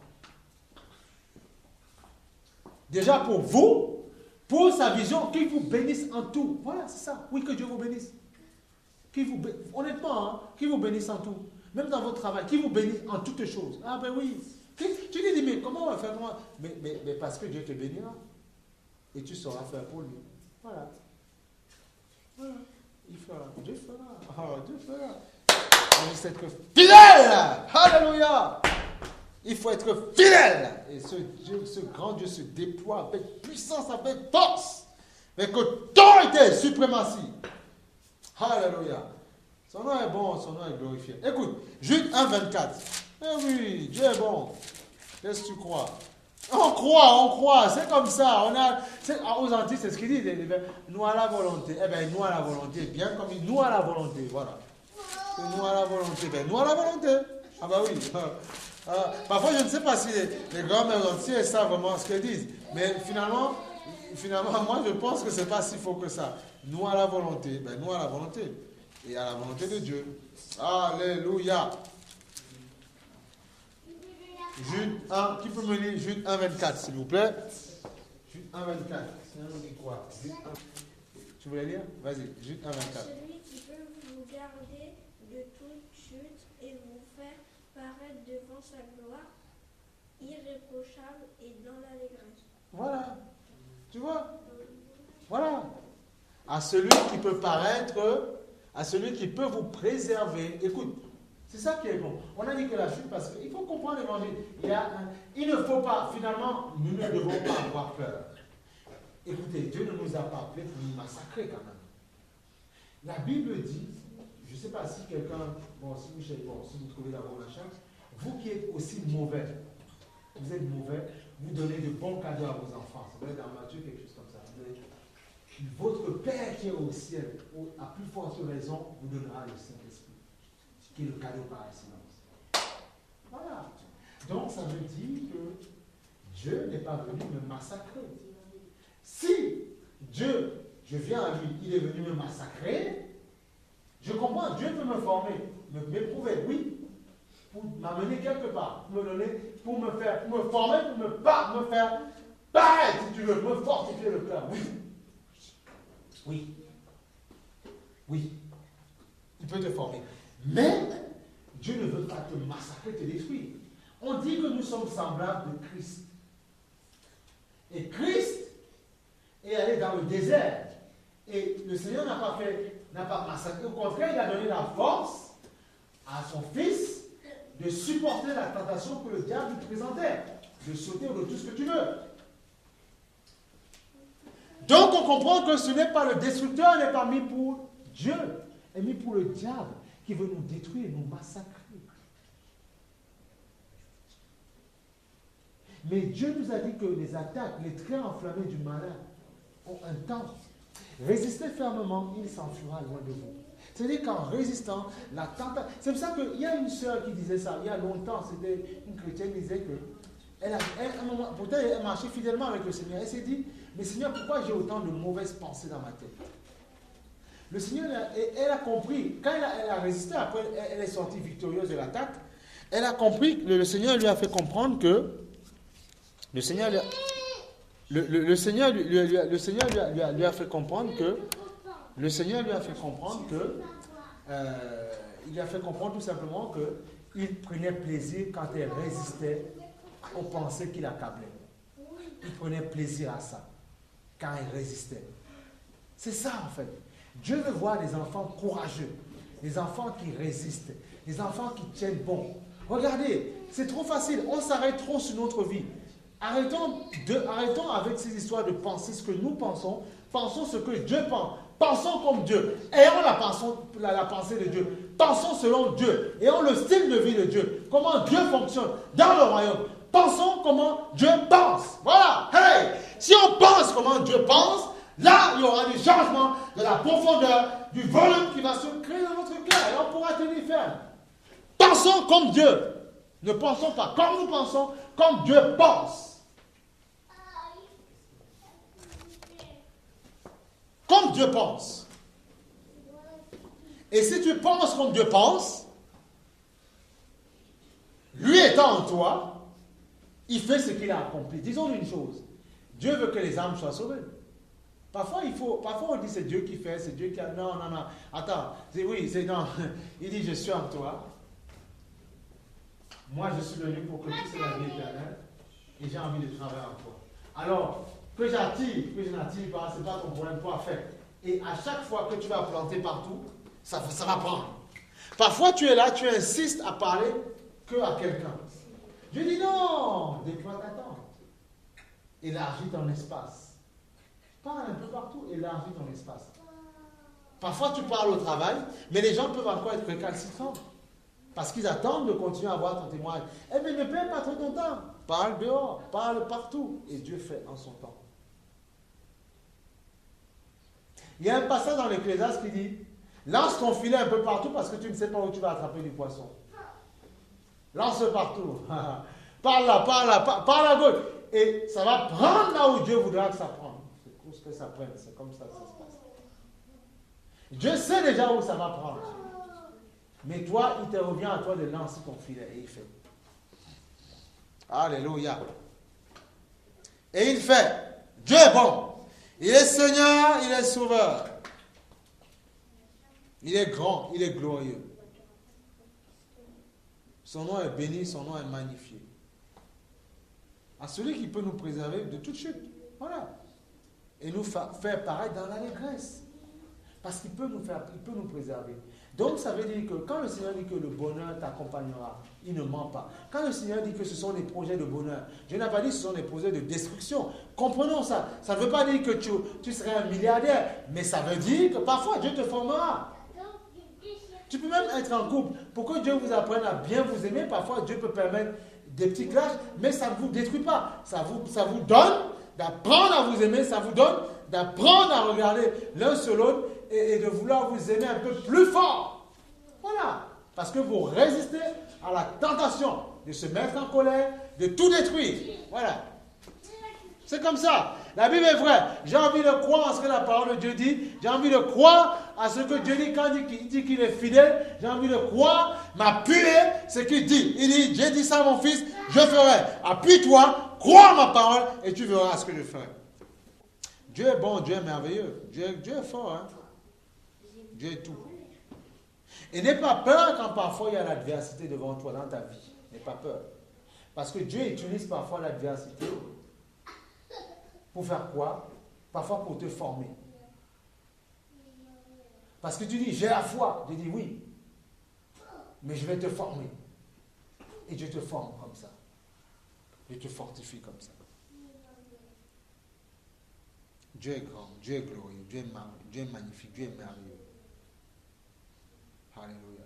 Déjà pour vous, pour sa vision, qu'il vous bénisse en tout. Voilà, c'est ça. Oui, que Dieu vous bénisse. Honnêtement, hein, qu'il vous bénisse en tout. Même dans votre travail, qu'il vous bénisse en toutes choses. Ah ben oui. Tu dis, mais comment on va faire? Mais parce que Dieu te bénira. Et tu sauras faire pour lui. Voilà. Voilà. Il fera. Dieu fera. Oh, Dieu fera. Il faut être fidèle. Alléluia. Il faut être fidèle. Et ce grand Dieu se déploie avec puissance, avec force, avec autorité, suprématie. Alléluia. Son nom est bon, son nom est glorifié. Écoute, Jude 1, 24. Eh oui, Dieu est bon. Qu'est-ce que tu crois? On croit. C'est comme ça. Aux Antilles, c'est ce qu'il dit. Nous à la volonté. Eh bien, nous à la volonté. Bien comme il nous à la volonté. Voilà. Nous à la volonté. Ben, nous à la volonté. Ah bah oui. Parfois, je ne sais pas si les grands-mères entiers savent vraiment ce qu'elles disent. Mais finalement, moi, je pense que ce n'est pas si faux que ça. Nous à la volonté. Ben, nous à la volonté. Et à la volonté de Dieu. Alléluia. Jude 1, qui peut me lire Jude 1, 24, s'il vous plaît? Jude 1, 24. Sinon, on dit quoi? Jude 1. Tu voulais lire? Vas-y, Jude 1, 24. Celui qui peut vous garder de toute chute et vous faire paraître devant sa gloire, irréprochable et dans l'allégresse. Voilà. Tu vois? Voilà. À celui qui peut paraître, à celui qui peut vous préserver. Écoute. C'est ça qui est bon. On a dit que la chute, parce qu'il faut comprendre l'évangile. Il ne faut pas, finalement, nous ne devons pas avoir peur. Écoutez, Dieu ne nous a pas appelés pour nous massacrer quand même. La Bible dit, je ne sais pas si quelqu'un, si vous trouvez la bonne machin, vous qui êtes aussi mauvais, vous êtes mauvais, vous donnez de bons cadeaux à vos enfants. Ça doit être dans Matthieu, quelque chose comme ça. Votre Père qui est au ciel, à plus forte raison, vous donnera le Saint-Esprit, qui est le cadeau par excellence. Voilà. Donc, ça veut dire que Dieu n'est pas venu me massacrer. Si Dieu, je viens à lui, il est venu me massacrer, je comprends, Dieu peut me former, m'éprouver, oui, pour m'amener quelque part, pour me donner, pour me former, pour me faire paraître, si tu veux, me fortifier le cœur, oui. Oui. Oui. Il peut te former. Mais Dieu ne veut pas te massacrer, te détruire. On dit que nous sommes semblables de Christ. Et Christ est allé dans le désert. Et le Seigneur n'a pas massacré. Au contraire, il a donné la force à son fils de supporter la tentation que le diable lui présentait. De sauter ou de tout ce que tu veux. Donc on comprend que ce n'est pas le destructeur, n'est pas mis pour Dieu, est mis pour le diable qui veut nous détruire, nous massacrer. Mais Dieu nous a dit que les attaques, les traits enflammés du malin ont un temps. Résistez fermement, il s'enfuira loin de vous. C'est-à-dire qu'en résistant, la tentation... C'est pour ça qu'il y a une sœur qui disait ça, il y a longtemps, c'était une chrétienne qui disait que pourtant elle marchait fidèlement avec le Seigneur. Elle s'est dit, mais Seigneur, pourquoi j'ai autant de mauvaises pensées dans ma tête? Le Seigneur, elle a compris, quand elle a résisté, après elle est sortie victorieuse de l'attaque, elle a compris, le Seigneur lui a fait comprendre que, le Seigneur lui a fait comprendre que, il lui a fait comprendre tout simplement qu'il prenait plaisir quand elle résistait aux pensées qui l'accablaient. Il prenait plaisir à ça, quand elle résistait. C'est ça en fait. Dieu veut voir des enfants courageux, des enfants qui résistent, des enfants qui tiennent bon. Regardez, c'est trop facile. On s'arrête trop sur notre vie. Arrêtons avec ces histoires de penser ce que nous pensons. Pensons ce que Dieu pense. Pensons comme Dieu. Ayons la pensée de Dieu. Pensons selon Dieu. Ayons le style de vie de Dieu. Comment Dieu fonctionne dans le royaume. Pensons comment Dieu pense. Voilà. Hey! Si on pense comment Dieu pense, là, il y aura du changement, de la profondeur, du volume qui va se créer dans notre cœur. Et on pourra tenir ferme. Pensons comme Dieu. Ne pensons pas comme nous pensons, comme Dieu pense. Comme Dieu pense. Et si tu penses comme Dieu pense, lui étant en toi, il fait ce qu'il a accompli. Disons une chose. Dieu veut que les âmes soient sauvées. Parfois on dit c'est Dieu qui fait, c'est Dieu qui a... Non. Attends. Non. Il dit je suis en toi. Moi je suis venu pour que tu aies la vie éternelle. Et j'ai envie de travailler en toi. Alors, que j'attire, que je n'attire pas, ce n'est pas ton problème, toi fait. Et à chaque fois que tu vas planter partout, ça va prendre. Parfois tu es là, tu insistes à parler que à quelqu'un. Dieu dit non, déploie ta tente. Élargis ton espace. Parle un peu partout, élargis ton espace. Parfois tu parles au travail, mais les gens peuvent encore être récalcitrants. Parce qu'ils attendent de continuer à avoir ton témoignage. Eh bien, ne perds pas trop ton temps. Parle dehors, parle partout. Et Dieu fait en son temps. Il y a un passage dans l'Ecclésiaste qui dit lance ton filet un peu partout parce que tu ne sais pas où tu vas attraper du poisson. Lance partout. Parle là, parle à gauche. Et ça va prendre là où Dieu voudra que ça prenne. C'est ce que ça prenne. C'est comme ça que ça se passe. Dieu sait déjà où ça va prendre. Mais toi, il te revient à toi de lancer ton filet. Et il fait. Alléluia. Et il fait. Dieu est bon. Il est Seigneur, il est Sauveur. Il est grand, il est glorieux. Son nom est béni, son nom est magnifié. À celui qui peut nous préserver de toute chute. Voilà. Et nous faire pareil dans l'allégresse. Parce qu'il peut nous préserver. Donc ça veut dire que quand le Seigneur dit que le bonheur t'accompagnera, il ne ment pas. Quand le Seigneur dit que ce sont des projets de bonheur, Dieu n'a pas dit que ce sont des projets de destruction. Comprenons ça. Ça ne veut pas dire que tu serais un milliardaire, mais ça veut dire que parfois Dieu te formera. Tu peux même être en couple. Pour que Dieu vous apprenne à bien vous aimer, parfois Dieu peut permettre des petits clashs, mais ça ne vous détruit pas. Ça vous donne d'apprendre à vous aimer, ça vous donne d'apprendre à regarder l'un sur l'autre et de vouloir vous aimer un peu plus fort. Voilà. Parce que vous résistez à la tentation de se mettre en colère, de tout détruire. Voilà. C'est comme ça. La Bible est vraie. J'ai envie de croire en ce que la parole de Dieu dit. J'ai envie de croire à ce que Dieu dit quand il dit qu'il est fidèle. J'ai envie de croire, m'appuyer ce qu'il dit. Il dit, j'ai dit ça à mon fils, je ferai. Appuie-toi, crois à ma parole et tu verras ce que je ferai. Dieu est bon, Dieu est merveilleux. Dieu est fort. Hein? Dieu est tout. Et n'aie pas peur quand parfois il y a l'adversité devant toi dans ta vie. N'aie pas peur. Parce que Dieu utilise parfois l'adversité pour faire quoi? Parfois pour te former. Parce que tu dis, j'ai la foi. Je dis oui. Mais je vais te former. Et Dieu te forme comme ça. Je te fortifie comme ça. Dieu est grand, Dieu est glorieux, Dieu est magnifique, Dieu est merveilleux. Alléluia.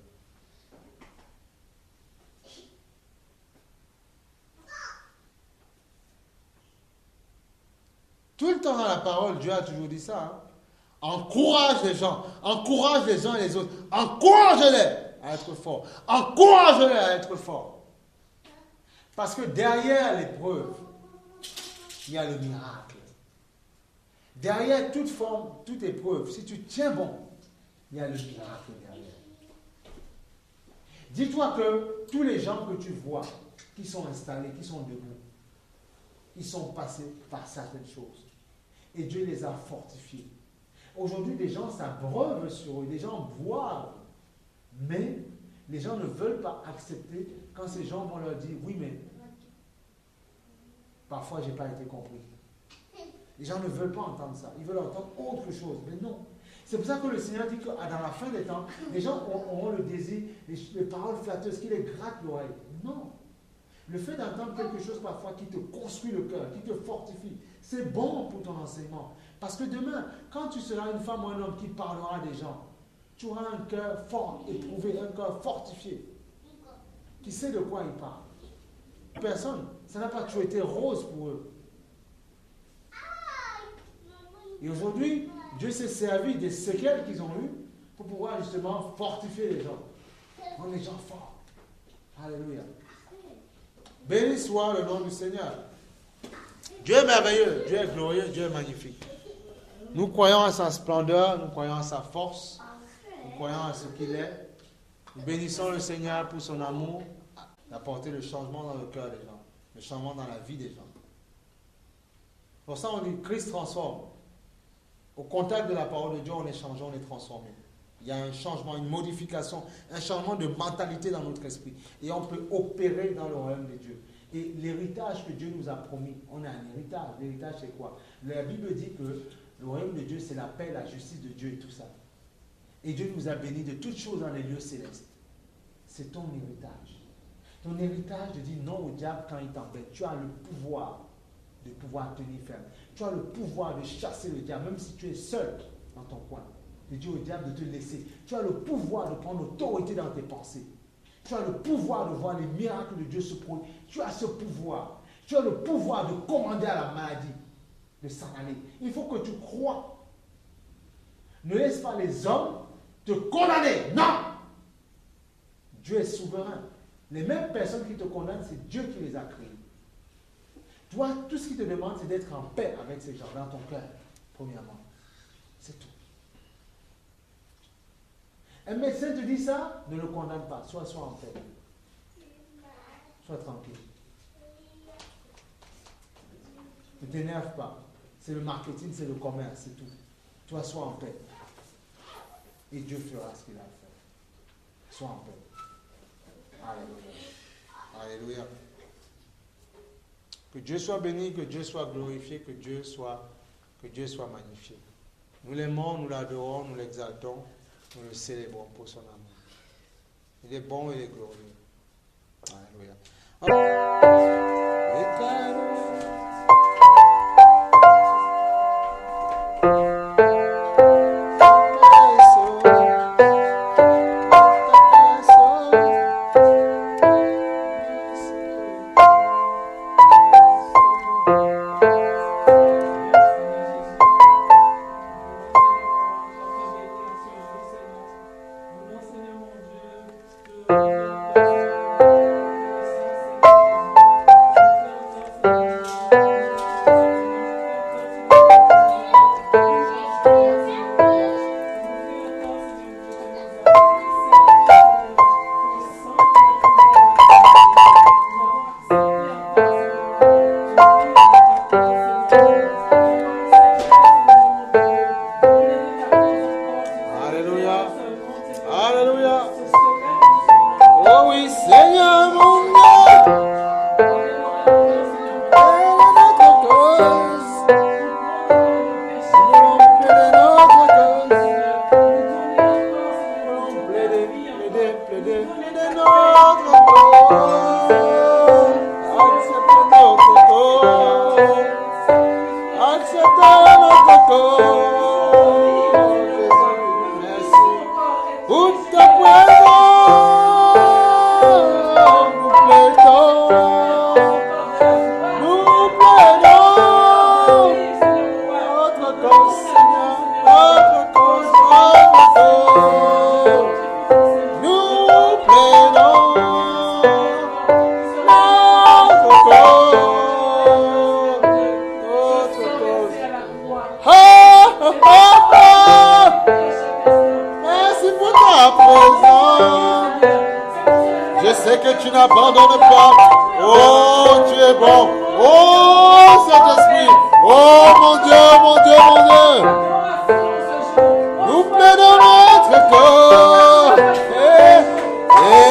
Tout le temps dans la parole, Dieu a toujours dit ça. Hein? Encourage les gens et les autres. Encourage-les à être forts. Encourage-les à être forts. Parce que derrière l'épreuve, il y a le miracle. Derrière toute forme, toute épreuve, si tu tiens bon, il y a le miracle derrière. Dis-toi que tous les gens que tu vois, qui sont installés, qui sont debout, ils sont passés par certaines choses. Et Dieu les a fortifiés. Aujourd'hui, les gens s'abreuvent sur eux, les gens boivent. Mais les gens ne veulent pas accepter quand ces gens vont leur dire, oui, mais parfois, je n'ai pas été compris. Les gens ne veulent pas entendre ça. Ils veulent entendre autre chose. Mais non. C'est pour ça que le Seigneur dit que dans la fin des temps, les gens auront le désir, les paroles flatteuses qui les grattent l'oreille. Non. Le fait d'entendre quelque chose parfois qui te construit le cœur, qui te fortifie, c'est bon pour ton enseignement. Parce que demain, quand tu seras une femme ou un homme qui parlera des gens, tu auras un cœur fort, éprouvé, un cœur fortifié, qui sait de quoi il parle. Personne, ça n'a pas toujours été rose pour eux. Et aujourd'hui, Dieu s'est servi des séquelles qu'ils ont eues pour pouvoir justement fortifier les gens. Rendre les gens forts. Alléluia. Béni soit le nom du Seigneur. Dieu est merveilleux, Dieu est glorieux, Dieu est magnifique. Nous croyons à sa splendeur, nous croyons à sa force, nous croyons à ce qu'il est. Nous bénissons le Seigneur pour son amour, d'apporter le changement dans le cœur des gens, le changement dans la vie des gens. Pour ça, on dit Christ transforme. Au contact de la parole de Dieu, on est changé, on est transformé. Il y a un changement, une modification, un changement de mentalité dans notre esprit. Et on peut opérer dans le royaume de Dieu. Et l'héritage que Dieu nous a promis, on a un héritage. L'héritage, c'est quoi? La Bible dit que le royaume de Dieu, c'est la paix, la justice de Dieu et tout ça. Et Dieu nous a bénis de toutes choses dans les lieux célestes. C'est ton héritage. Ton héritage de dire non au diable quand il t'embête. Tu as le pouvoir de pouvoir tenir ferme. Tu as le pouvoir de chasser le diable, même si tu es seul dans ton coin. De dire au diable de te laisser. Tu as le pouvoir de prendre autorité dans tes pensées. Tu as le pouvoir de voir les miracles de Dieu se produire. Tu as ce pouvoir. Tu as le pouvoir de commander à la maladie de s'en aller. Il faut que tu crois. Ne laisse pas les hommes te condamner. Non! Dieu est souverain. Les mêmes personnes qui te condamnent, c'est Dieu qui les a créées. Toi, tout ce qu'il te demande, c'est d'être en paix avec ces gens dans ton cœur, premièrement. C'est tout. Un médecin te dit ça, ne le condamne pas. Sois en paix. Sois tranquille. Ne t'énerve pas. C'est le marketing, c'est le commerce, c'est tout. Toi, sois en paix. Et Dieu fera ce qu'il a fait. Sois en paix. Alléluia. Alléluia. Que Dieu soit béni, que Dieu soit glorifié, que Dieu soit magnifié. Nous l'aimons, nous l'adorons, nous l'exaltons, nous le célébrons pour son amour. Il est bon, il est glorieux. Alléluia. Je sais que tu n'abandonnes pas. Oh, tu es bon. Oh, Saint-Esprit. Oh, mon Dieu, mon Dieu, mon Dieu. Nous plaidons notre corps et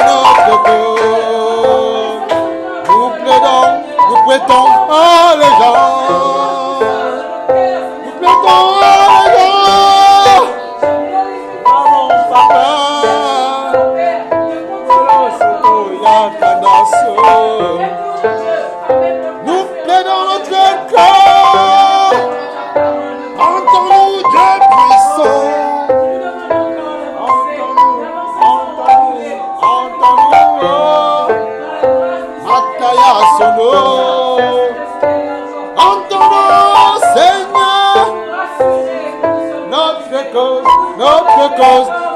notre corps. Nous plaidons, nous prêtons allégeance. Nous prêtons allégeance. Maman, papa. Oh, Soto, Yakanaso. nos causes.